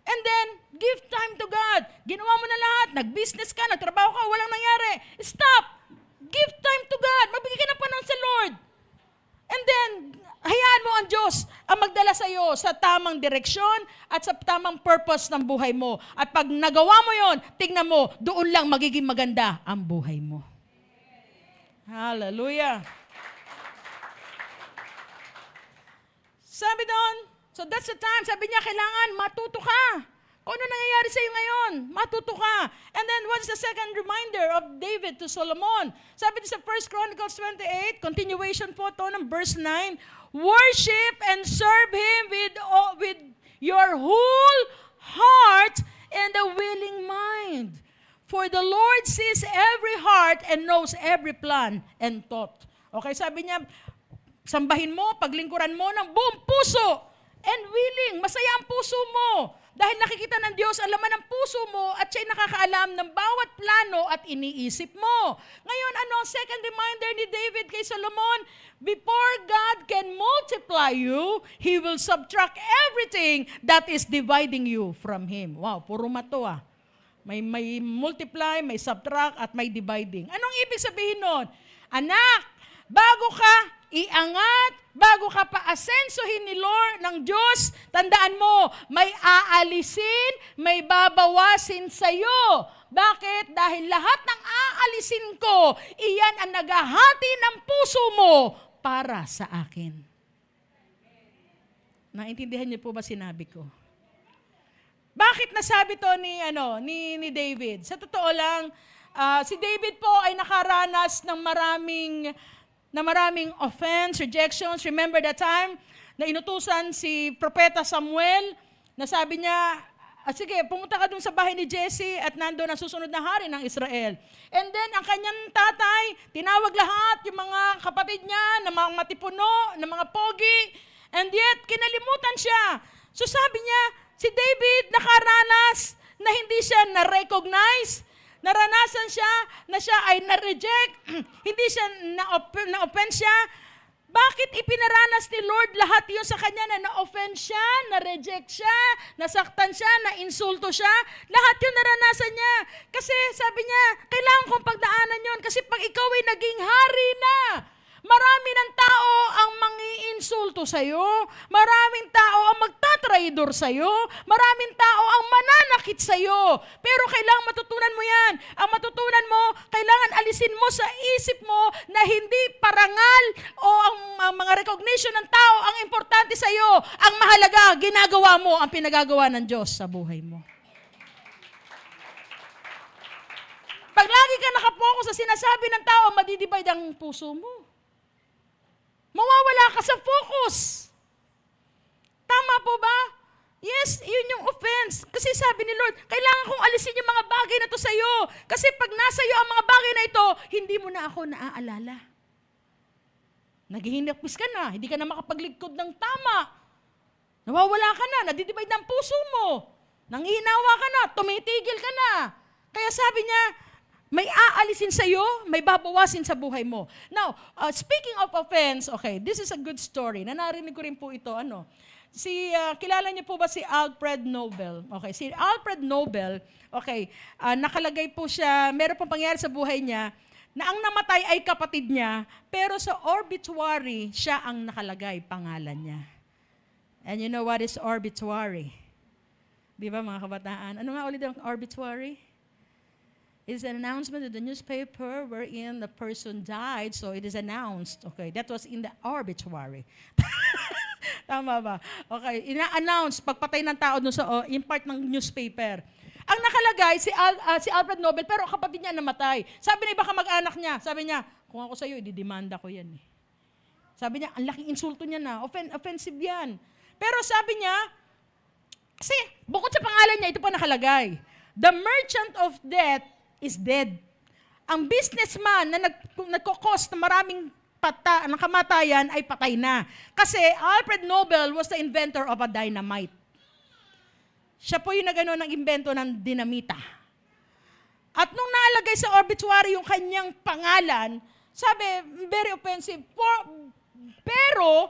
And then, give time to God. Ginawa mo na lahat. Nag-business ka, nagtrabaho ka, walang nangyari. Stop! Give time to God. Magbigay ka ng panahon sa Lord. And then, hayaan mo ang Diyos ang magdala sa iyo sa tamang direksyon at sa tamang purpose ng buhay mo. At pag nagawa mo yon, tingnan mo, doon lang magiging maganda ang buhay mo. Hallelujah. Sabi doon, so that's the time, sabi niya, kailangan matuto ka. Kung ano nangyayari sa iyo ngayon, matuto ka. And then, what's the second reminder of David to Solomon? Sabi sa 1 Chronicles 28, continuation po to ng verse 9, worship and serve Him with your whole heart and a willing mind. For the Lord sees every heart and knows every plan and thought. Okay, sabi niya, sambahin mo, paglingkuran mo ng buong puso and willing. Masaya ang puso mo. Dahil nakikita ng Diyos ang laman ng puso mo at siya'y nakakaalam ng bawat plano at iniisip mo. Ngayon, ano ang second reminder ni David kay Solomon? Before God can multiply you, He will subtract everything that is dividing you from Him. Wow, puro mato ah. May multiply, may subtract, at may dividing. Anong ibig sabihin nun? Anak, bago ka iangat, bago ka pa-asensohin ni Lord ng Diyos, tandaan mo, may aalisin, may babawasin sa'yo. Bakit? Dahil lahat ng aalisin ko, iyan ang naghahati ng puso mo para sa akin. Naintindihan niyo po ba sinabi ko? Bakit nasabi to ni David? Sa totoo lang, si David po ay nakaranas ng maraming offense, rejections. Remember that time na inutusan si Propeta Samuel na sabi niya, sige, pumunta ka dun sa bahay ni Jesse at nandoon ang susunod na hari ng Israel. And then, ang kanyang tatay, tinawag lahat yung mga kapatid niya, na mga matipuno, na mga pogi, and yet, kinalimutan siya. So sabi niya, si David nakaranas na hindi siya na-recognize, naranasan siya na siya ay na-reject, hindi siya na-offense siya. Bakit ipinaranas ni Lord lahat yun sa kanya na na-offense siya, na-reject siya, nasaktan siya, na-insulto siya? Lahat yun naranasan niya. Kasi sabi niya, kailangan kong pagdaanan yun kasi pag ikaw ay naging hari na, marami ng tao ang mangi-insulto sa'yo, maraming tao ang magtatraidor sa'yo, maraming tao ang mananakit sa'yo. Pero kailangan matutunan mo yan. Ang matutunan mo, kailangan alisin mo sa isip mo na hindi parangal o ang mga recognition ng tao ang importante sa'yo. Ang mahalaga, ginagawa mo ang pinagagawa ng Diyos sa buhay mo. Pag lagi ka nakapokus sa sinasabi ng tao, madidivide ang puso mo. Mawawala ka sa focus. Tama po ba? Yes, yun yung offense. Kasi sabi ni Lord, kailangan kong alisin yung mga bagay na to sa iyo. Kasi pag nasa iyo ang mga bagay na ito, hindi mo na ako naaalala. Naghihinapis ka na, hindi ka na makapagligkod ng tama. Nawawala ka na, nadidivide ng puso mo. Nanghihinawa ka na, tumitigil ka na. Kaya sabi niya, may aalisin sa iyo, may babawasin sa buhay mo. Now, speaking of offense, okay, this is a good story. Narinig ko rin po ito, kilala niyo po ba si Alfred Nobel? Okay, si Alfred Nobel, okay, nakalagay po siya, meron pong pangyari sa buhay niya, na ang namatay ay kapatid niya, pero sa obituary, siya ang nakalagay, pangalan niya. And you know what is obituary? Di ba mga kabataan? Ano nga ulit ang obituary? It's an announcement in the newspaper wherein the person died, so it is announced. Okay, that was in the obituary. Tama ba? Okay, ina-announce, pagpatay ng tao dun sa, in part ng newspaper. Ang nakalagay, si Alfred Nobel, pero kapatid niya namatay. Sabi niya, baka mag-anak niya, sabi niya, kung ako sa'yo, ididemanda ko yan eh. Sabi niya, ang laking insulto niya na, offensive yan. Pero sabi niya, kasi bukod sa pangalan niya, ito pa nakalagay, the merchant of death is dead. Ang businessman na nagkakos ng maraming ng kamatayan ay patay na. Kasi Alfred Nobel was the inventor of a dynamite. Siya po yung nagano ng invento ng dinamita. At nung nalagay sa obituary yung kanyang pangalan, sabi, very offensive. Pero,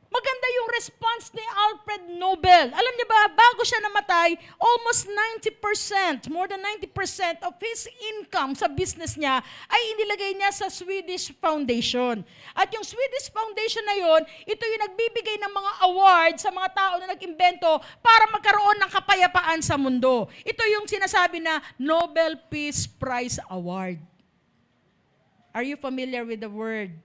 Maganda yung response ni Alfred Nobel. Alam niyo ba, bago siya namatay, almost 90%, more than 90% of his income sa business niya ay inilagay niya sa Swedish Foundation. At yung Swedish Foundation na yon, ito yung nagbibigay ng mga award sa mga tao na nag-imbento para magkaroon ng kapayapaan sa mundo. Ito yung sinasabi na Nobel Peace Prize Award. Are you familiar with the word?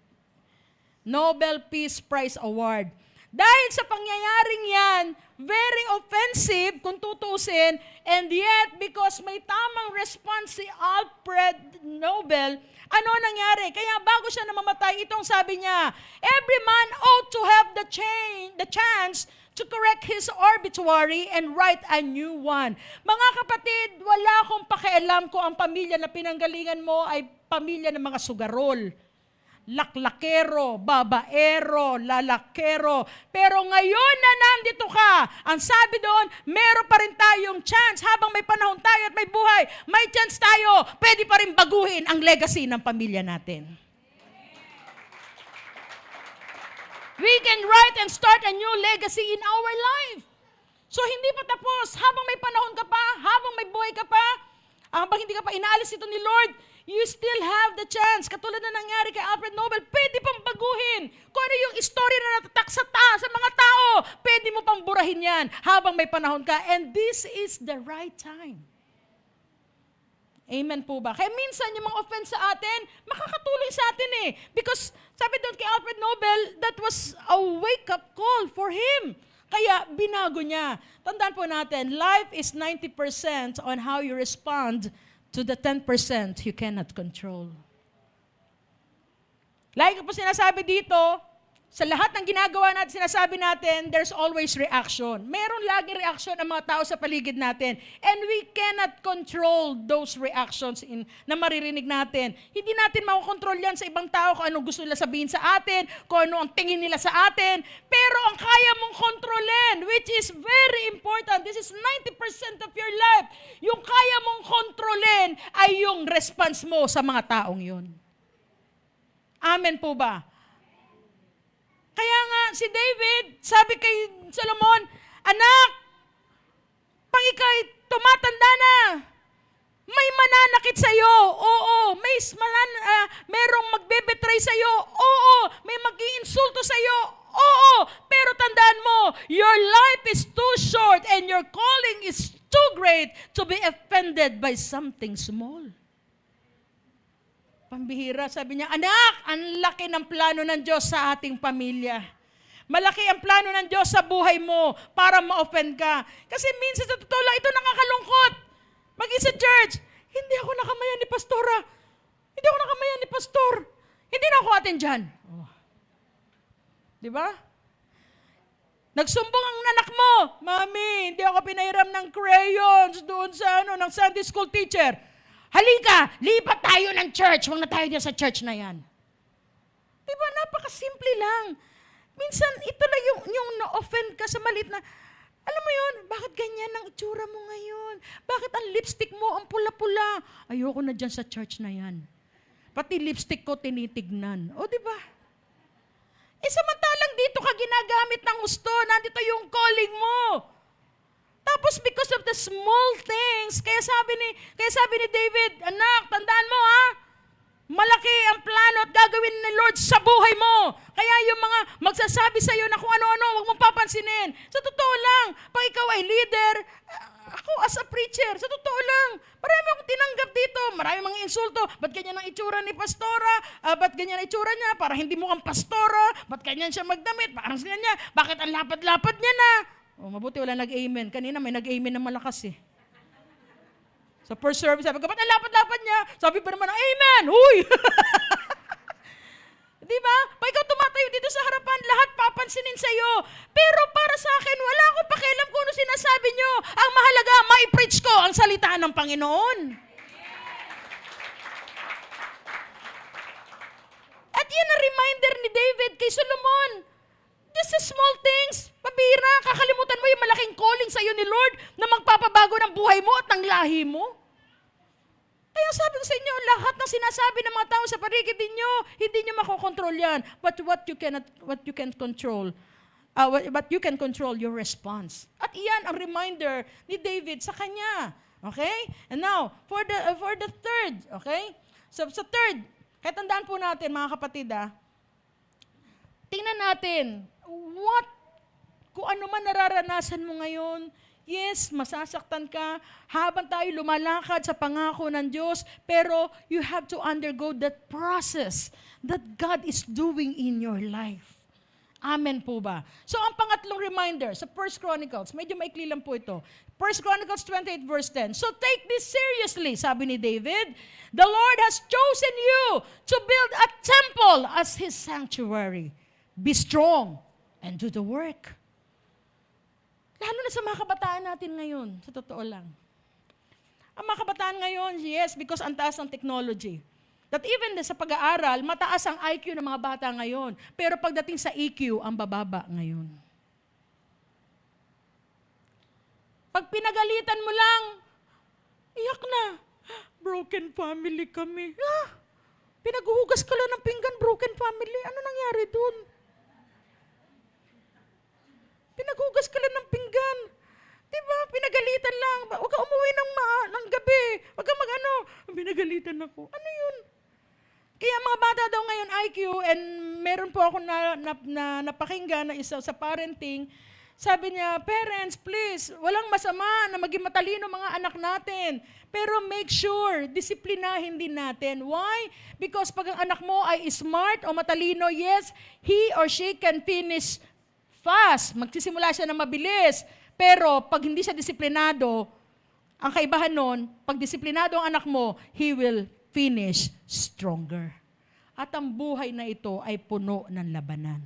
Nobel Peace Prize Award. Dahil sa pangyayaring yan, very offensive kung tutusin, and yet because may tamang response si Alfred Nobel, ano nangyari? Kaya bago siya namamatay, itong sabi niya, every man ought to have the chance to correct his obituary and write a new one. Mga kapatid, wala akong pakialam kung ang pamilya na pinanggalingan mo ay pamilya ng mga sugarol, laklakero, babaero, lalakero. Pero ngayon na nandito ka, ang sabi doon, meron pa rin tayong chance. Habang may panahon tayo at may buhay, may chance tayo. Pwede pa rin baguhin ang legacy ng pamilya natin. We can write and start a new legacy in our life. So hindi pa tapos. Habang may panahon ka pa, habang may buhay ka pa, habang hindi ka pa inaalis ito ni Lord, you still have the chance. Katulad na nangyari kay Alfred Nobel, pwede pang baguhin. Kung ano yung istorya na natatak sa mga tao, pwede mo pang burahin yan habang may panahon ka. And this is the right time. Amen po ba? Kaya minsan yung mga offense sa atin, makakatulong sa atin eh. Because sabi doon kay Alfred Nobel, that was a wake-up call for him. Kaya binago niya. Tandaan po natin, life is 90% on how you respond to the 10% you cannot control. Like ko po sinasabi dito, sa lahat ng ginagawa natin, sinasabi natin, there's always reaction. Meron lagi reaction ang mga tao sa paligid natin. And we cannot control those reactions na maririnig natin. Hindi natin makokontrol yan sa ibang tao kung anong gusto nila sabihin sa atin, kung ano ang tingin nila sa atin. Pero ang kaya mong kontrolin, which is very important, this is 90% of your life, yung kaya mong kontrolin ay yung response mo sa mga taong yun. Amen po ba? Kaya nga, si David, sabi kay Solomon, anak, pag ikaw'y tumatanda na, may mananakit sa'yo. Oo. Merong magbebetray sa'yo. Oo. May mag-iinsulto sa'yo. Oo. Pero tandaan mo, your life is too short and your calling is too great to be offended by something small. Pambihira, sabi niya, anak, ang laki ng plano ng Diyos sa ating pamilya. Malaki ang plano ng Diyos sa buhay mo para ma-offend ka. Kasi minsan sa totoo lang, ito nakakalungkot. Mag-isa church, hindi ako nakamayan ni Pastora. Hindi ako nakamayan ni Pastor. Hindi na ako atin dyan. Oh. Di ba? Nagsumbong ang anak mo, Mami, hindi ako pinahiram ng crayons doon sa ng Sunday school teacher. Halika, lipat tayo ng church. Huwag na tayo dyan sa church na yan. Diba, napakasimple lang. Minsan, ito lang yung na-offend ka sa maliit na, alam mo yun, bakit ganyan ang itsura mo ngayon? Bakit ang lipstick mo ang pula-pula? Ayoko na dyan sa church na yan. Pati lipstick ko tinitignan. O, diba? Samantalang dito ka ginagamit ng gusto. Nandito yung calling mo. Tapos because of the small things, kaya sabi ni David, anak, tandaan mo ha, malaki ang plano at gagawin ni Lord sa buhay mo. Kaya yung mga magsasabi sa iyo na kung ano-ano, huwag mong papansinin. Sa totoo lang, pag ikaw ay leader, ako as a preacher, sa totoo lang, marami akong tinanggap dito, marami mga insulto. Ba't ganyan ang itsura ni Pastora? Ba't ganyan ang itsura niya? Para hindi mo kang Pastora? Ba't ganyan siya magdamit? Parang ganyan. Bakit ang lapad-lapad niya na? Oh, mabuti wala nag-amen. Kanina may nag-amen na malakas eh. Sa first service, sabi ko, ba't ang lapad-lapad niya? Sabi pa naman, amen! Huy! Di ba? Pag ikaw tumatayo dito sa harapan, lahat papansinin sa'yo. Pero para sa akin, wala akong pakialam kung ano sinasabi nyo. Ang mahalaga, mai-preach ko ang salita ng Panginoon. At yan ang reminder ni David kay Solomon. Just the small things. Pabira, kakalimutan mo yung malaking calling sa iyo ni Lord na magpapabago ng buhay mo at ng lahi mo. Kaya sabi ko sa inyo, lahat ng sinasabi ng mga tao sa paligid ninyo, hindi nyo makokontrol yan. But what you can't control, But you can control your response. At iyan ang reminder ni David sa kanya. Okay? And now, for the third, okay? So, sa third, kaya tandaan po natin, mga kapatid, tingnan natin, kung ano man nararanasan mo ngayon, yes, masasaktan ka habang tayo lumalakad sa pangako ng Diyos, pero you have to undergo that process that God is doing in your life. Amen po ba? So ang pangatlong reminder sa 1 Chronicles, medyo maikli lang po ito. 1 Chronicles 28 verse 10. So take this seriously, sabi ni David. The Lord has chosen you to build a temple as His sanctuary. Be strong and do the work. Lalo na sa mga kabataan natin ngayon, sa totoo lang. Ang mga kabataan ngayon, yes, because ang taas ng technology. That even sa pag-aaral, mataas ang IQ ng mga bata ngayon. Pero pagdating sa EQ, ang bababa ngayon. Pag pinagalitan mo lang, iyak na. Broken family kami. Pinaghuhugas ka lang ng pinggan, broken family. Ano nangyari dun? Pinaghugas ka lang ng pinggan. Diba? Pinagalitan lang. Huwag ka umuwi ng gabi. Huwag ka pinagalitan ako. Ano yun? Kaya mga bata daw ngayon IQ, and meron po ako napakinggan na isa sa parenting, sabi niya, parents, please, walang masama na maging matalino mga anak natin. Pero make sure, disiplinahin din natin. Why? Because pag ang anak mo ay smart o matalino, yes, he or she can finish fast. Magsisimula siya na mabilis. Pero pag hindi siya disiplinado, ang kaibahan nun, pag disiplinado ang anak mo, he will finish stronger. At ang buhay na ito ay puno ng labanan.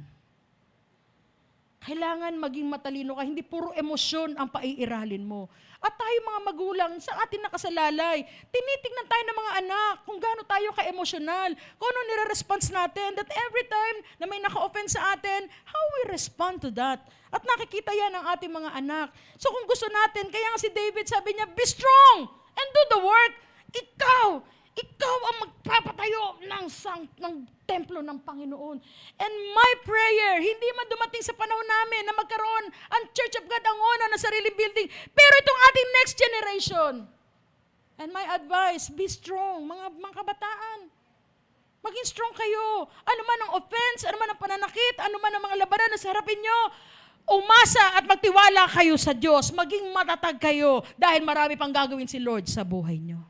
Kailangan maging matalino ka, hindi puro emosyon ang paiiralin mo. At tayo mga magulang, sa atin nakasalalay, tinitingnan tayo ng mga anak kung gaano tayo ka-emosyonal, kung ano nire-response natin, that every time na may naka-offense sa atin, how we respond to that. At nakikita yan ng ating mga anak. So kung gusto natin, kaya nga si David sabi niya, be strong and do the work. Ikaw ang magpapatayo ng templo ng Panginoon. And my prayer, hindi man dumating sa panahon namin na magkaroon ang Church of God ang una na sariling building, pero itong ating next generation. And my advice, be strong, mga kabataan. Maging strong kayo. Ano man ang offense, ano man ang pananakit, ano man ang mga labanan na sa harapin nyo, umasa at magtiwala kayo sa Diyos. Maging matatag kayo dahil marami pang gagawin si Lord sa buhay nyo.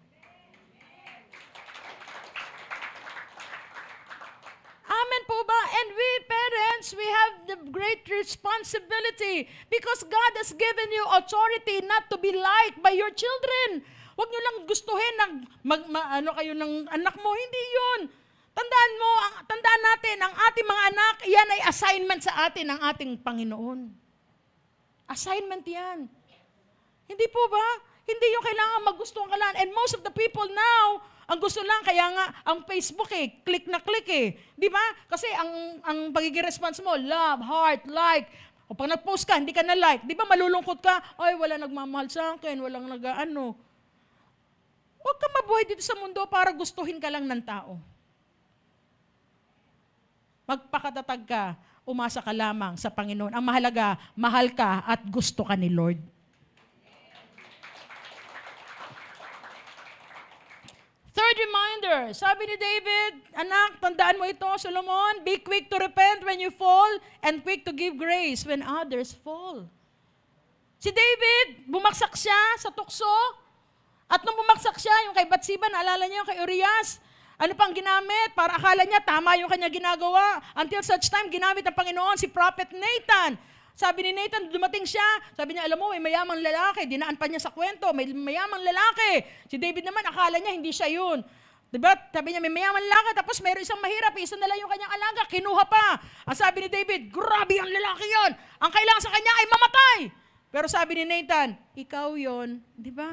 Amen po ba? And we parents, we have the great responsibility because God has given you authority not to be liked by your children. Huwag nyo lang gustuhin kayo ng anak mo. Hindi yun. Tandaan natin, ang ating mga anak, yan ay assignment sa atin ng ating Panginoon. Assignment yan. Hindi po ba? Hindi yung kailangan magustuhan ka lang. And most of the people now, ang gusto lang, kaya nga, ang Facebook click na click Di ba? Kasi ang pagiging response mo, love, heart, like. O pag nag-post ka, hindi ka na-like. Di ba malulungkot ka? Ay, wala nagmamahal sa akin, walang nag-ano. Huwag ka mabuhay dito sa mundo para gustuhin ka lang ng tao. Magpakatatag ka, umasa ka lamang sa Panginoon. Ang mahalaga, mahal ka at gusto ka ni Lord. Third reminder, sabi ni David, anak, tandaan mo ito, Solomon, be quick to repent when you fall and quick to give grace when others fall. Si David, bumaksak siya sa tukso, at nung bumaksak siya, yung kay Bathsheba, naalala niyo yung kay Urias, ano pang ginamit? Para akala niya, tama yung kanya ginagawa. Until such time, ginamit ng Panginoon si Prophet Nathan. Sabi ni Nathan, dumating siya, sabi niya, alam mo, may mayamang lalaki, dinaan pa niya sa kwento, may mayamang lalaki. Si David naman, akala niya, hindi siya yun. Diba? Sabi niya, may mayamang lalaki, tapos mayroon isang mahirap, isa na lang yung kanyang alaga, kinuha pa. Ang sabi ni David, grabe ang lalaki yon. Ang kailangan sa kanya ay mamatay. Pero sabi ni Nathan, ikaw yon, di ba?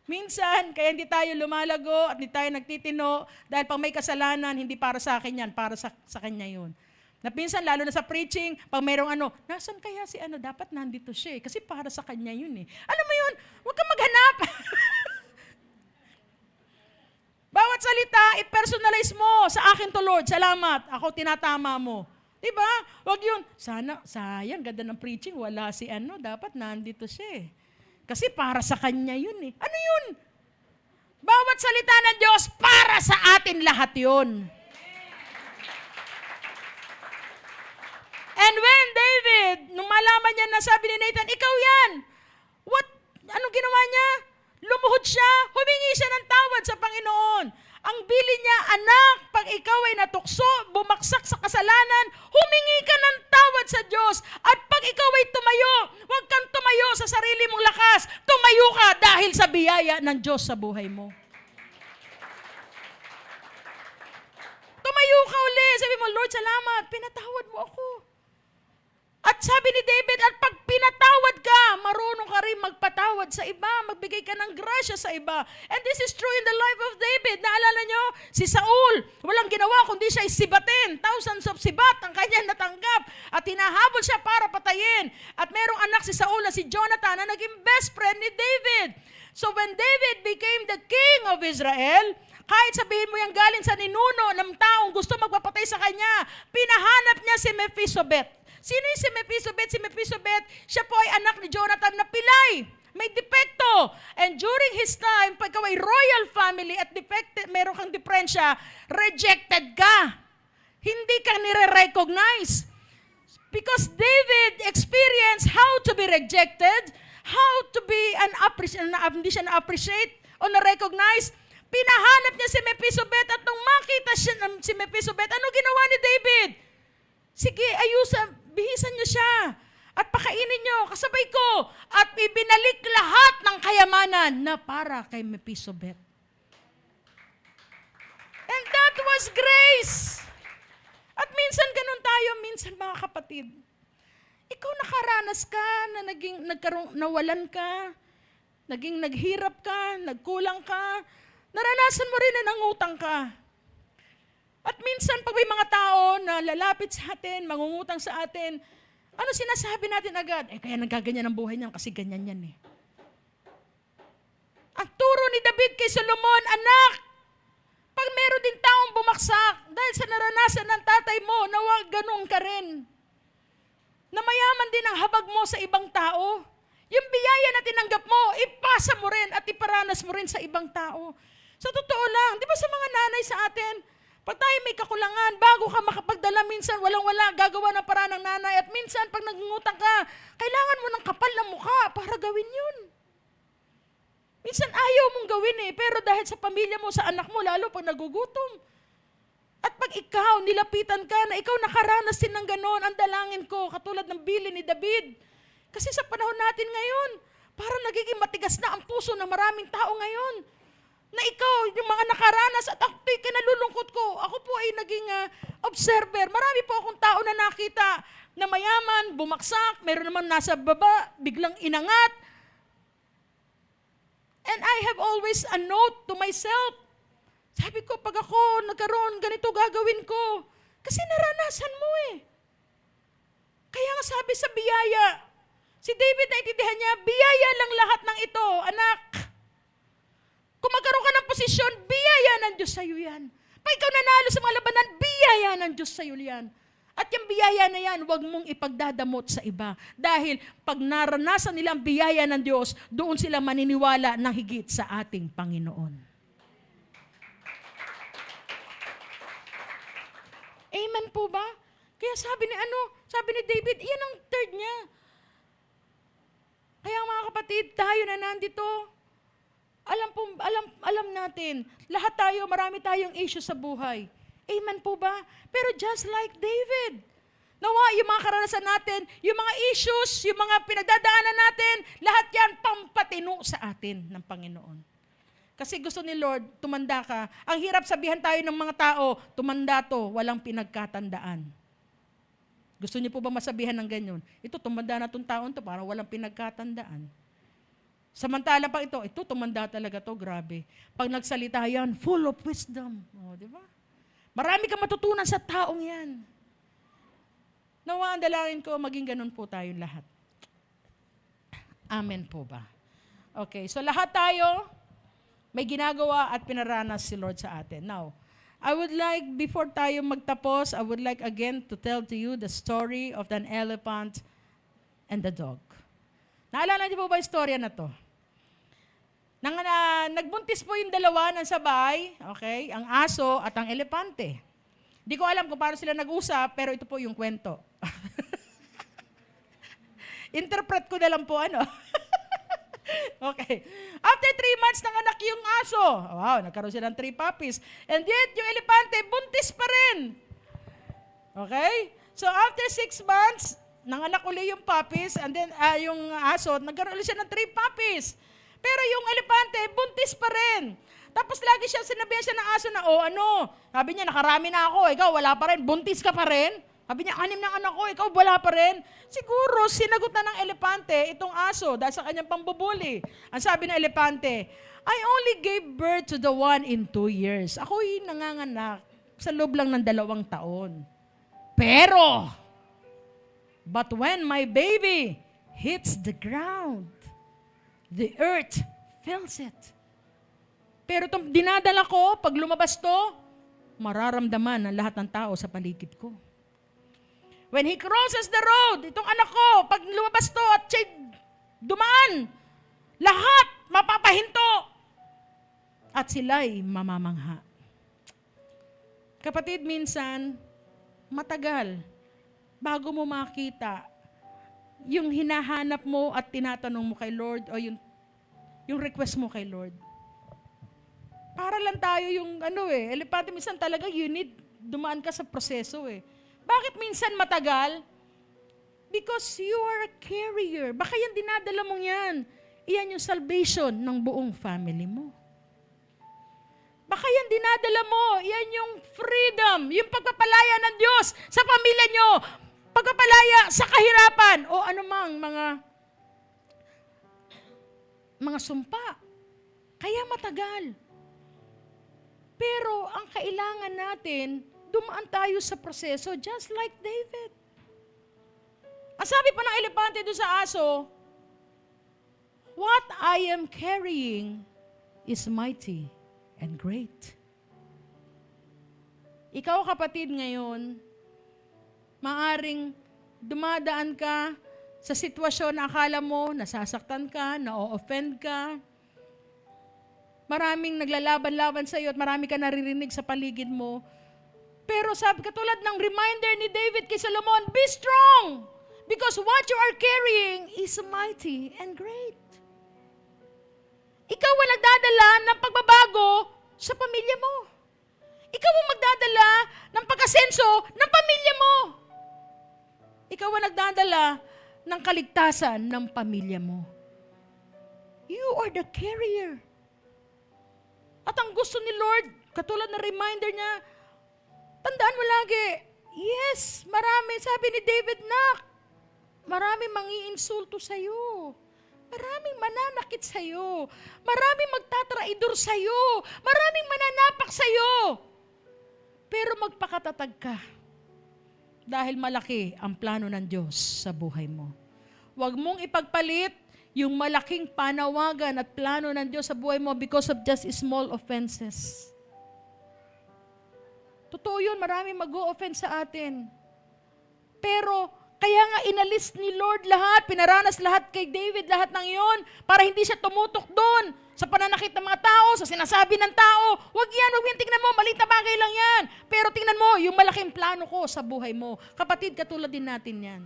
Minsan, kaya hindi tayo lumalago at hindi tayo nagtitino dahil pag may kasalanan, hindi para sa akin yan, para sa kanya yun. Na minsan, lalo na sa preaching, pag mayroong nasan kaya si dapat nandito siya kasi para sa kanya yun Alam mo yun, huwag kang maghanap. Bawat salita, i-personalize mo. Sa akin to, Lord, salamat. Ako tinatama mo. Diba? Wag yun. Sana, sayang, ganda ng preaching. Wala si ano, dapat nandito siya eh. Kasi para sa kanya yun eh. Ano yun? Bawat salita ng Diyos, para sa atin lahat yun. And when David, nung malaman niya na sabi ni Nathan, ikaw yan. Anong ginawa niya? Lumuhod siya, humingi siya ng tawad sa Panginoon. Ang bilin niya, anak, pag ikaw ay natukso, bumaksak sa kasalanan, humingi ka ng tawad sa Diyos. At pag ikaw ay tumayo, huwag kang tumayo sa sarili mong lakas. Tumayo ka dahil sa biyaya ng Diyos sa buhay mo. Tumayo ka uli. Sabi mo, Lord, salamat, pinatawad mo ako. At sabi ni David, at pag pinatawad ka, marunong ka rin magpatawad sa iba, magbigay ka ng grasya sa iba. And this is true in the life of David. Naalala nyo, si Saul, walang ginawa kundi siya sibatin. Thousands of sibat ang kanya natanggap. At hinahabol siya para patayin. At merong anak si Saul na si Jonathan na naging best friend ni David. So when David became the king of Israel, kahit sabihin mo yung galing sa ninuno ng taong gusto magpapatay sa kanya, pinahanap niya si Mephibosheth. Sino yung si Mephibosheth? Si Mephibosheth, siya po ay anak ni Jonathan na pilay. May depekto. And during his time, pag ikaw ay royal family at meron kang diferensya, rejected ka. Hindi ka nire-recognize. Because David experienced how to be rejected, how to be hindi siya na-appreciate o na-recognize. Pinahanap niya si Mephibosheth at nung makita siya si Mephibosheth, ano ginawa ni David? Sige, bihisan niyo siya at pakainin niyo kasabay ko at ibinalik lahat ng kayamanan na para kay Mephibosheth. And that was grace. At minsan ganun tayo, minsan mga kapatid. Ikaw nakaranas ka na nawalan ka, naghirap ka, nagkulang ka, naranasan mo rin na nangutang ka. At minsan pag may mga tao na lalapit sa atin, mangungutang sa atin, ano sinasabi natin agad? Kaya nagaganyan ang buhay niyan kasi ganyan yan eh. Ang turo ni David kay Solomon, anak, pag meron din taong bumaksak dahil sa naranasan ng tatay mo, nawag ganun ka rin. Na mayaman din ang habag mo sa ibang tao. Yung biyaya na tinanggap mo, ipasa mo rin at iparanas mo rin sa ibang tao. Sa totoo lang, di ba sa mga nanay sa atin, pag tayo may kakulangan, bago ka makapagdala, minsan walang-wala, gagawa ng paraan ng nanay. At minsan, pag nangungutang ka, kailangan mo ng kapal na mukha para gawin yun. Minsan ayaw mong gawin eh, pero dahil sa pamilya mo, sa anak mo, lalo pag nagugutom. At pag ikaw, nilapitan ka na ikaw nakaranas din ng ganon, ang dalangin ko, katulad ng bilin ni David. Kasi sa panahon natin ngayon, parang nagiging matigas na ang puso ng maraming tao ngayon. Na ikaw, yung mga nakaranas at ako'y kinalulungkot ko. Ako po ay naging observer. Marami po akong tao na nakita na mayaman, bumaksak, meron naman nasa baba, biglang inangat. And I have always a note to myself. Sabi ko, pag ako nagkaroon, ganito gagawin ko. Kasi naranasan mo eh. Kaya nga sabi sa biyaya, si David naintindihan niya, biyaya lang lahat ng ito, anak. Kung magkaroon ka ng posisyon, biyaya ng Diyos sa'yo yan. Pag ikaw nanalo sa mga labanan, biyaya ng Diyos sa'yo yan. At yung biyaya na yan, huwag mong ipagdadamot sa iba. Dahil pag naranasan nila ang biyaya ng Diyos, doon sila maniniwala ng higit sa ating Panginoon. Amen po ba? Kaya sabi ni David, iyan ang third niya. Kaya mga kapatid, tayo na nandito, alam natin, lahat tayo, marami tayong issue sa buhay. Amen po ba? Pero just like David, nawa yung mga karanasan natin, yung mga issues, yung mga pinagdadaanan natin, lahat yan pampatino sa atin ng Panginoon. Kasi gusto ni Lord, tumanda ka. Ang hirap sabihan tayo ng mga tao, tumanda to, walang pinagkatandaan. Gusto niyo po ba masabihan ng ganyan? Ito, tumanda na itong taon to, parang walang pinagkatandaan. Samantala pa ito tumanda talaga to, grabe. Pag nagsalita yan, full of wisdom. O, di ba? Marami kang matutunan sa taong yan. Nawa ang dalangin ko, maging ganun po tayong lahat. Amen po ba? Okay, so lahat tayo, May ginagawa at pinaranas si Lord sa atin. Now, I would like, before tayo magtapos, I would like again to tell to you the story of an elephant and the dog. Naalala niyo po ba yung storya na to? Nagbuntis po yung dalawa ng sabay, okay, ang aso at ang elepante. Di ko alam kung paano sila nag-usap, pero ito po yung kwento. Interpret ko na lang po, ano. Okay. After 3 months, nanganak yung aso. Wow, nagkaroon sila ng 3 puppies. And yet, yung elepante, buntis pa rin. Okay? So, after 6 months, nanganak uli yung puppies, and then yung aso, nagkaroon ulit siya ng 3 puppies. Pero yung elepante, buntis pa rin. Tapos lagi siya, sinabihan siya ng aso na, ano? Sabi niya, nakarami na ako, ikaw wala pa rin, buntis ka pa rin. Sabi niya, 6 na anak ko, ikaw wala pa rin. Siguro, sinagot na ng elepante itong aso dahil sa kanyang pambubuli. Ang sabi ng elepante, I only gave birth to the one in 2 years. Ako'y nanganganak sa loob lang ng 2 taon. Pero, but when my baby hits the ground, the earth feels it. Pero itong dinadala ko, pag lumabas to, mararamdaman ng lahat ng tao sa paligid ko. When he crosses the road, itong anak ko, pag lumabas to at siya dumaan, lahat mapapahinto. At sila'y mamamangha. Kapatid, minsan, matagal bago mo makita yung hinahanap mo at tinatanong mo kay Lord o yung request mo kay Lord. Para lang tayo yung elepante, minsan talaga you need dumaan ka sa proseso Bakit minsan matagal? Because you are a carrier. Baka yan dinadala mong yan. Iyan yung salvation ng buong family mo. Baka yan dinadala mo. Iyan yung freedom, yung pagpapalaya ng Diyos sa pamilya nyo. Pagpapalaya sa kahirapan o anumang mga sumpa. Kaya matagal. Pero ang kailangan natin, dumaan tayo sa proseso just like David. Ang sabi pa ng elepante doon sa aso, what I am carrying is mighty and great. Ikaw kapatid ngayon, maaring dumadaan ka sa sitwasyon na akala mo, nasasaktan ka, na-offend ka, maraming naglalaban-laban sa iyo at marami ka naririnig sa paligid mo. Pero sabi, katulad ng reminder ni David kay Solomon, be strong! Because what you are carrying is mighty and great. Ikaw ang nagdadala ng pagbabago sa pamilya mo. Ikaw ang magdadala ng pag-asenso ng pamilya mo. Ikaw ang nagdadala ng kaligtasan ng pamilya mo. You are the carrier. At ang gusto ni Lord, katulad ng reminder niya, tandaan mo lagi, yes, marami, sabi ni David, marami mangiinsulto sa'yo. Maraming mananakit sa'yo. Maraming magtatraidor sa'yo. Maraming mananapak sa'yo. Pero magpakatatag ka. Dahil malaki ang plano ng Diyos sa buhay mo. Huwag mong ipagpalit yung malaking panawagan at plano ng Diyos sa buhay mo because of just small offenses. Totoo yun, maraming mag-o-offend sa atin. Pero, kaya nga inalis ni Lord lahat, pinaranas lahat kay David, lahat ng iyon, para hindi siya tumutok doon sa pananakit ng mga tao, sa sinasabi ng tao. Huwag yan, tingnan mo, maliit na bagay lang yan. Pero tingnan mo, yung malaking plano ko sa buhay mo. Kapatid, katulad din natin yan.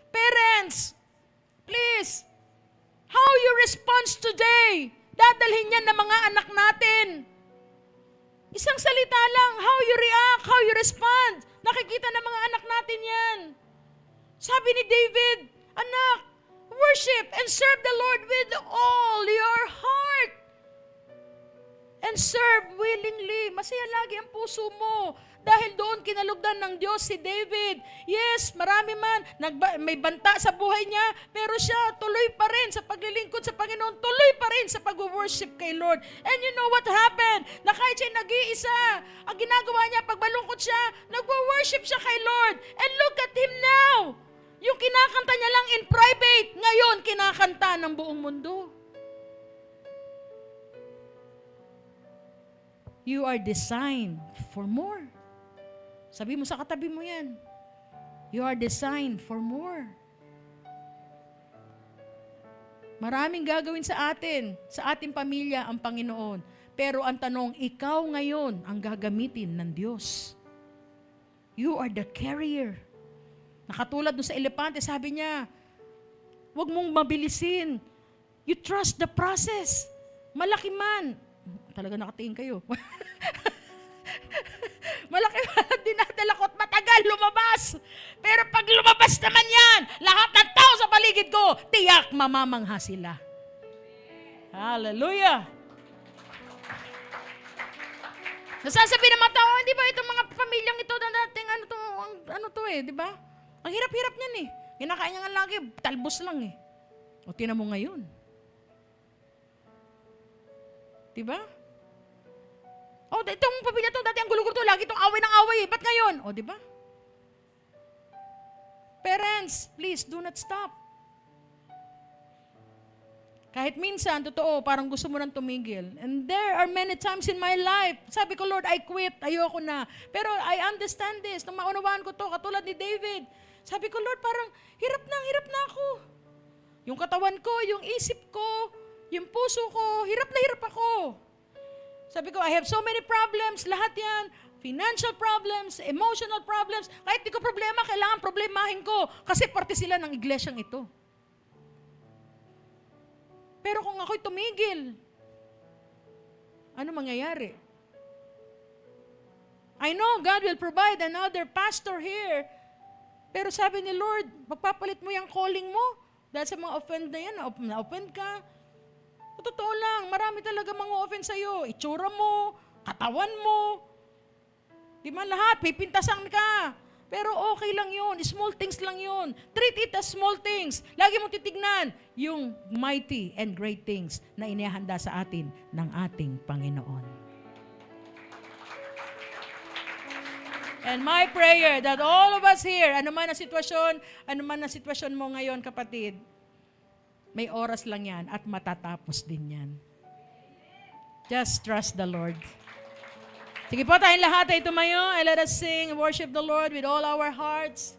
Parents, please, how you respond today, dadalhin yan ng mga anak natin. Isang salita lang, how you react, how you respond. Nakikita ng mga anak natin yan. Sabi ni David, anak, worship and serve the Lord with all your heart. And serve willingly. Masaya lagi ang puso mo. Dahil doon kinalugdan ng Diyos si David. Yes, marami man, may banta sa buhay niya, pero siya tuloy pa rin sa paglilingkod sa Panginoon, tuloy pa rin sa pag-worship kay Lord. And you know what happened? Na kahit siya nag-iisa, ang ginagawa niya, pag malungkot siya, nag-worship siya kay Lord. And look at him now! Yung kinakanta niya lang in private, ngayon kinakanta ng buong mundo. You are designed for more. Sabi mo sa katabi mo yan. You are designed for more. Maraming gagawin sa atin, sa ating pamilya ang Panginoon. Pero ang tanong, ikaw ngayon ang gagamitin ng Diyos. You are the carrier. Nakatulad doon sa elepante, sabi niya, huwag mong mabilisin. You trust the process. Malaki man. Talaga nakatingin kayo. Malaki man ang dinadala ko at matagal lumabas. Pero pag lumabas naman yan, lahat ng tao sa paligid ko, tiyak mamamangha sila. Hallelujah! Nasasabi ng mga tao, hindi ba itong mga pamilyang ito na dating ano to di ba? Ang hirap-hirap niyan eh. Kinakain niya nga lagi, talbos lang eh. O tinan mo ngayon. Di ba? O itong pamilya to, dati ang gulo-gulo to, lagi itong away ng away eh. Ba't ngayon? O di ba? Parents, please do not stop. Kahit minsan, totoo, parang gusto mo nang tumigil. And there are many times in my life, sabi ko, Lord, I quit, ayoko na. Pero I understand this, nung maunawaan ko to, katulad ni David. Sabi ko, Lord, parang hirap na ako. Yung katawan ko, yung isip ko, yung puso ko, hirap na hirap ako. Sabi ko, I have so many problems, lahat yan. Financial problems, emotional problems. Kahit di ko problema, kailangan problemahin ko. Kasi parte sila ng iglesyang ito. Pero kung ako'y tumigil, ano mangyayari? I know God will provide another pastor here. Pero sabi ni Lord, magpapalit mo yung calling mo. Dahil sa mga offend na yan, na-offend ka. Totoo lang, marami talaga mga offend sa'yo. Itsura mo, katawan mo. Di man lahat, pipintasan ka. Pero okay lang yun, small things lang yun. Treat it as small things. Lagi mong titignan yung mighty and great things na inihanda sa atin ng ating Panginoon. And my prayer that all of us here, ano man ang sitwasyon mo ngayon, kapatid, may oras lang yan at matatapos din yan. Just trust the Lord. Sige po, tayong lahat ay tumayo and let us sing and worship the Lord with all our hearts.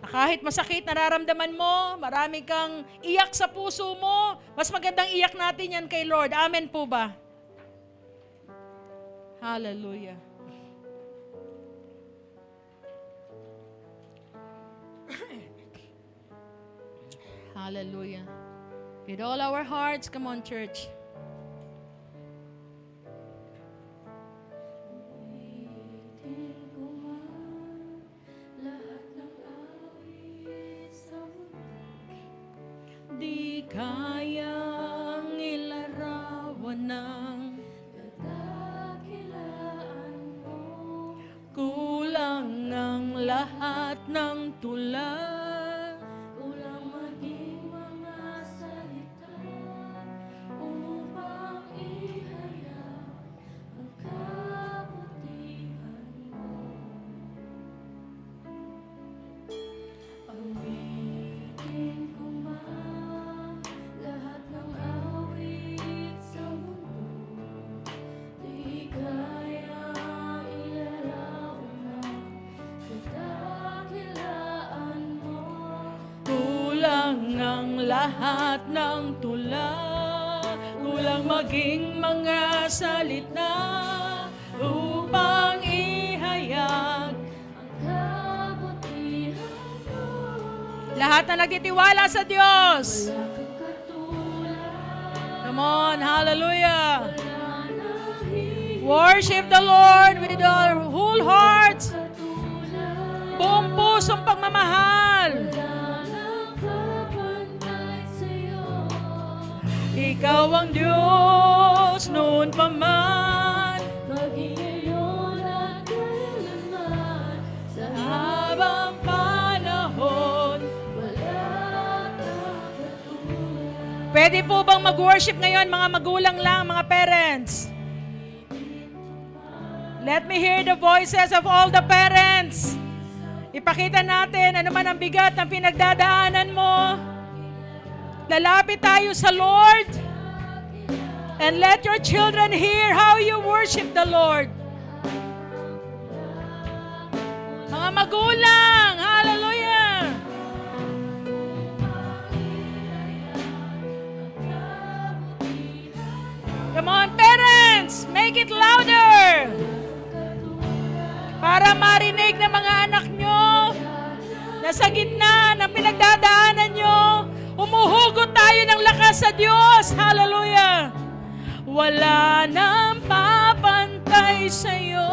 Na kahit masakit nararamdaman mo, marami kang iyak sa puso mo, mas magandang iyak natin yan kay Lord. Amen po ba? Hallelujah. Hallelujah. With all our hearts, come on, church. Di kayang ilarawan ng kadakilaan mo. kulang ang lahat ng tula. Kulang maging mga salita upang ihayag ang kabutihan mo. Awitin ko man lahat ng awit sa mundo. Di kaya ilarawan ng kadakilaan mo. Kulang ang lahat ng tula. Kulang maging mga salita upang ihayag. Ang kabutihan mo. Lahat na nagtitiwala sa Diyos. Wala kang katulad. Come on, hallelujah. Wala nang hihigit Worship the Lord with our whole hearts. katulad. Buong pusong pagmamahal. Wala nang kapantay sa'yo. Ikaw ang Diyos noon pa man. Maging ngayon at kailanman. Sa Habang panahon. wala kang katulad. Pwede po bang mag-worship ngayon, mga magulang lang, mga parents? Let me hear the voices of all the parents. Ipakita natin ano man ang bigat ng pinagdadaanan mo. Lalapit tayo sa Lord. And let your children hear how you worship the Lord. Mga magulang, hallelujah. Come on, parents, make it louder. Para marinig ng mga anak nyo na sa gitna ng pinagdadaanan nyo, humuhugot tayo ng lakas sa Diyos. Hallelujah. Wala nang papantay sa'yo.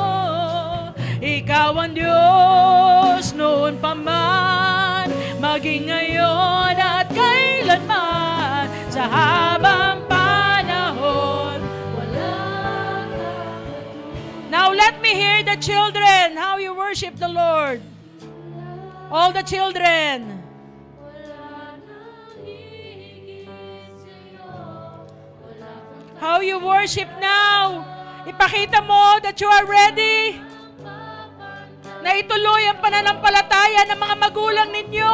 Ikaw ang Diyos noon pa man, maging ngayon at kailanman, sa habang panahon. Now let me hear the children, how you worship the Lord. All the children. How you worship now. Ipakita mo that you are ready na ituloy ang pananampalataya ng mga magulang ninyo.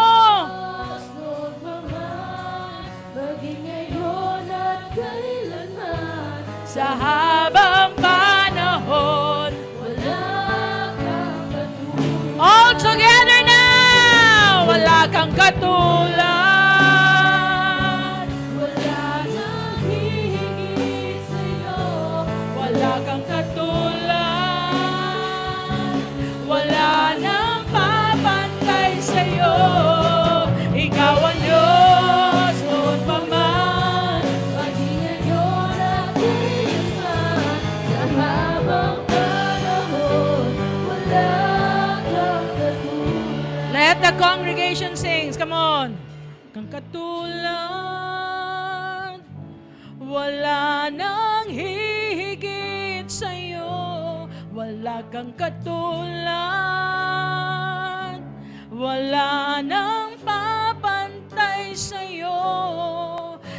Sa habang panahon. All together now. Wala kang katulad. Wala nang hihigit sa'yo. Wala kang katulad. Wala nang papantay sa'yo. Ikaw ang Diyos noon pa man. Maging ngayon at kailanman, sa habang panahon, wala kang katulad. Let the congregation sings. Come on. Kang katulad, wala nang hihigit sa'yo. Wala kang katulad, wala nang papantay sa'yo.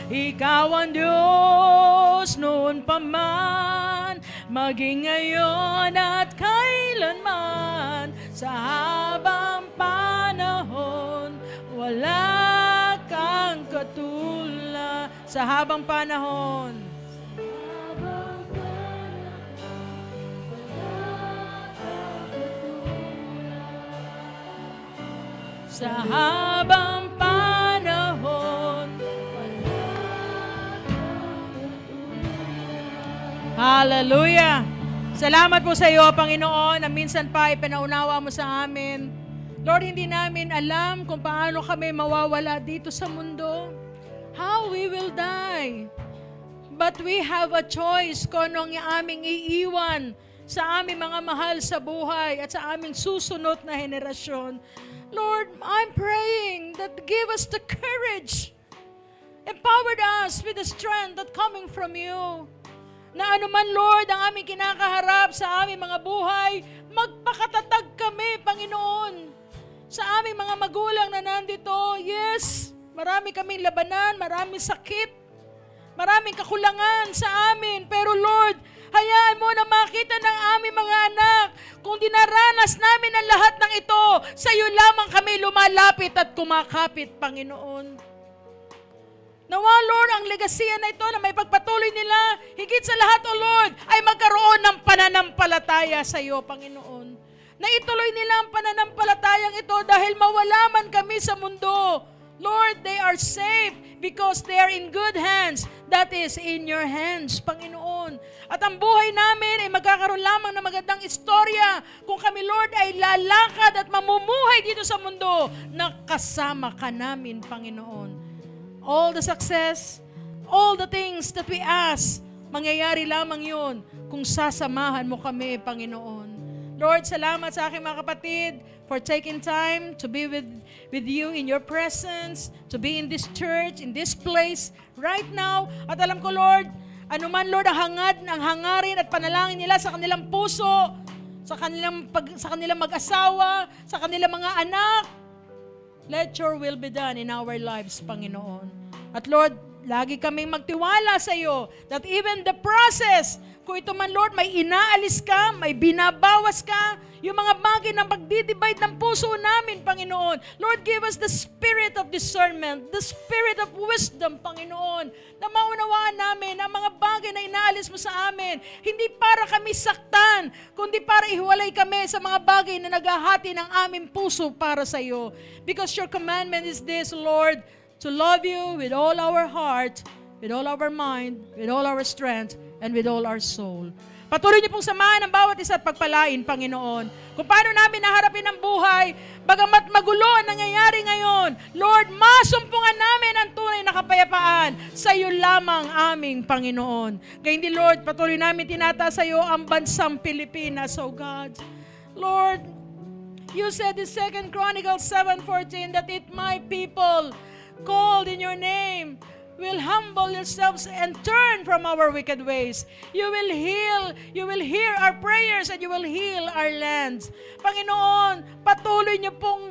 Ikaw ang Diyos noon pa man, maging ngayon at kailanman, sa habang panahon, wala kang katulad. Sa habang panahon. Habang panahon, wala kang katulad. Sa habang panahon. Hallelujah! Salamat po sa iyo, Panginoon, na minsan pa ipinaunawa mo sa amin. Lord, hindi namin alam kung paano kami mawawala dito sa mundo. How we will die. But we have a choice kung anong aming iiwan sa aming mga mahal sa buhay at sa aming susunod na henerasyon. Lord, I'm praying that give us the courage. Empowered us with the strength that coming from you. Na anuman, Lord, ang aming kinakaharap sa aming mga buhay, magpakatatag kami, Panginoon. Sa aming mga magulang na nandito, yes, marami kaming labanan, maraming sakit, maraming kakulangan sa amin. Pero Lord, hayaan mo na makita ng aming mga anak, kung dinaranas namin ang lahat ng ito, sa iyo lamang kami lumalapit at kumakapit, Panginoon. Nawa, Lord, ang legasiya na ito na may pagpatuloy nila, higit sa lahat, O Lord, ay magkaroon ng pananampalataya sa iyo, Panginoon. Na ituloy nila ang pananampalatayang ito dahil mawala man kami sa mundo. Lord, they are safe because they are in good hands. That is, in your hands, Panginoon. At ang buhay namin ay magkakaroon lamang ng magandang istorya kung kami, Lord, ay lalakad at mamumuhay dito sa mundo na kasama ka namin, Panginoon. All the success, all the things that we ask, mangyayari lamang yun kung sasamahan mo kami, Panginoon. Lord, salamat sa aking mga kapatid for taking time to be with you in your presence, to be in this church, in this place right now. At alam ko, Lord, anuman, Lord, ang hangarin at panalangin nila sa kanilang puso, sa kanilang mag-asawa, sa kanilang mga anak, let your will be done in our lives, Panginoon. At Lord, lagi kaming magtiwala sa iyo that even the process Kung ito man, Lord, may inaalis ka, may binabawas ka, yung mga bagay na magdidivide ng puso namin, Panginoon. Lord, give us the spirit of discernment, the spirit of wisdom, Panginoon, na maunawaan namin ang mga bagay na inaalis mo sa amin. Hindi para kami saktan, kundi para ihiwalay kami sa mga bagay na naghahati ng aming puso para sa iyo. Because your commandment is this, Lord, to love you with all our heart, with all our mind, with all our strength, and with all our soul. Patuloy niyo pong samahan ang bawat isa at pagpalain, Panginoon. Kung paano namin naharapin ang buhay, bagamat magulo ang nangyayari ngayon, Lord, masumpungan namin ang tunay na kapayapaan sa iyo lamang aming Panginoon. Kaya hindi, Lord, patuloy namin tinataas sa iyo ang bansang Pilipinas, oh God. Lord, you said in 2 Chronicles 7:14 that if my people called in your name will humble yourselves and turn from our wicked ways, you will hear our prayers and you will heal our lands. Panginoon, patuloy niyo pong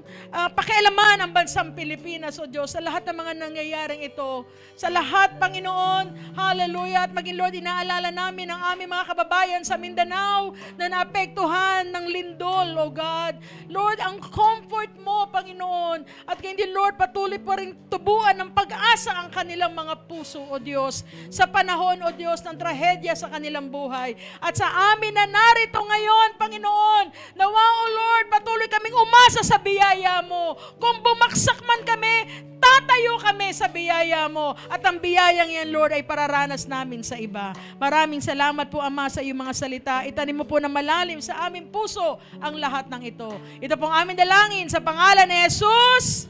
pakialaman ang bansang Pilipinas, O Diyos, sa lahat ng mga nangyayaring ito. Sa lahat, Panginoon, hallelujah, at maging, Lord, inaalala namin ang aming mga kababayan sa Mindanao na naapektuhan ng lindol, O God. Lord, ang comfort mo, Panginoon, at hindi, Lord, patuloy pa rin tubuan ng pag-asa ang kanilang mga puso, O Diyos, sa panahon, O Diyos, ng trahedya sa kanilang buhay. At sa amin na narito ngayon, Panginoon, nawa, O Lord, patuloy kaming umasa sa biyaya mo. Kung bumaksak man kami, tatayo kami sa biyaya mo. At ang biyayang yan, Lord, ay pararanas namin sa iba. Maraming salamat po, Ama, sa iyong mga salita. Itanim mo po na malalim sa aming puso ang lahat ng ito. Ito pong aming dalangin sa pangalan ni Jesus.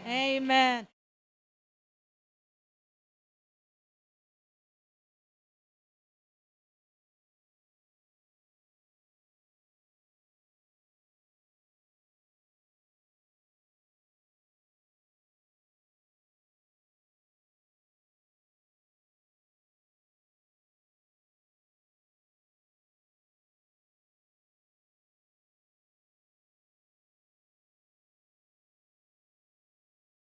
Amen.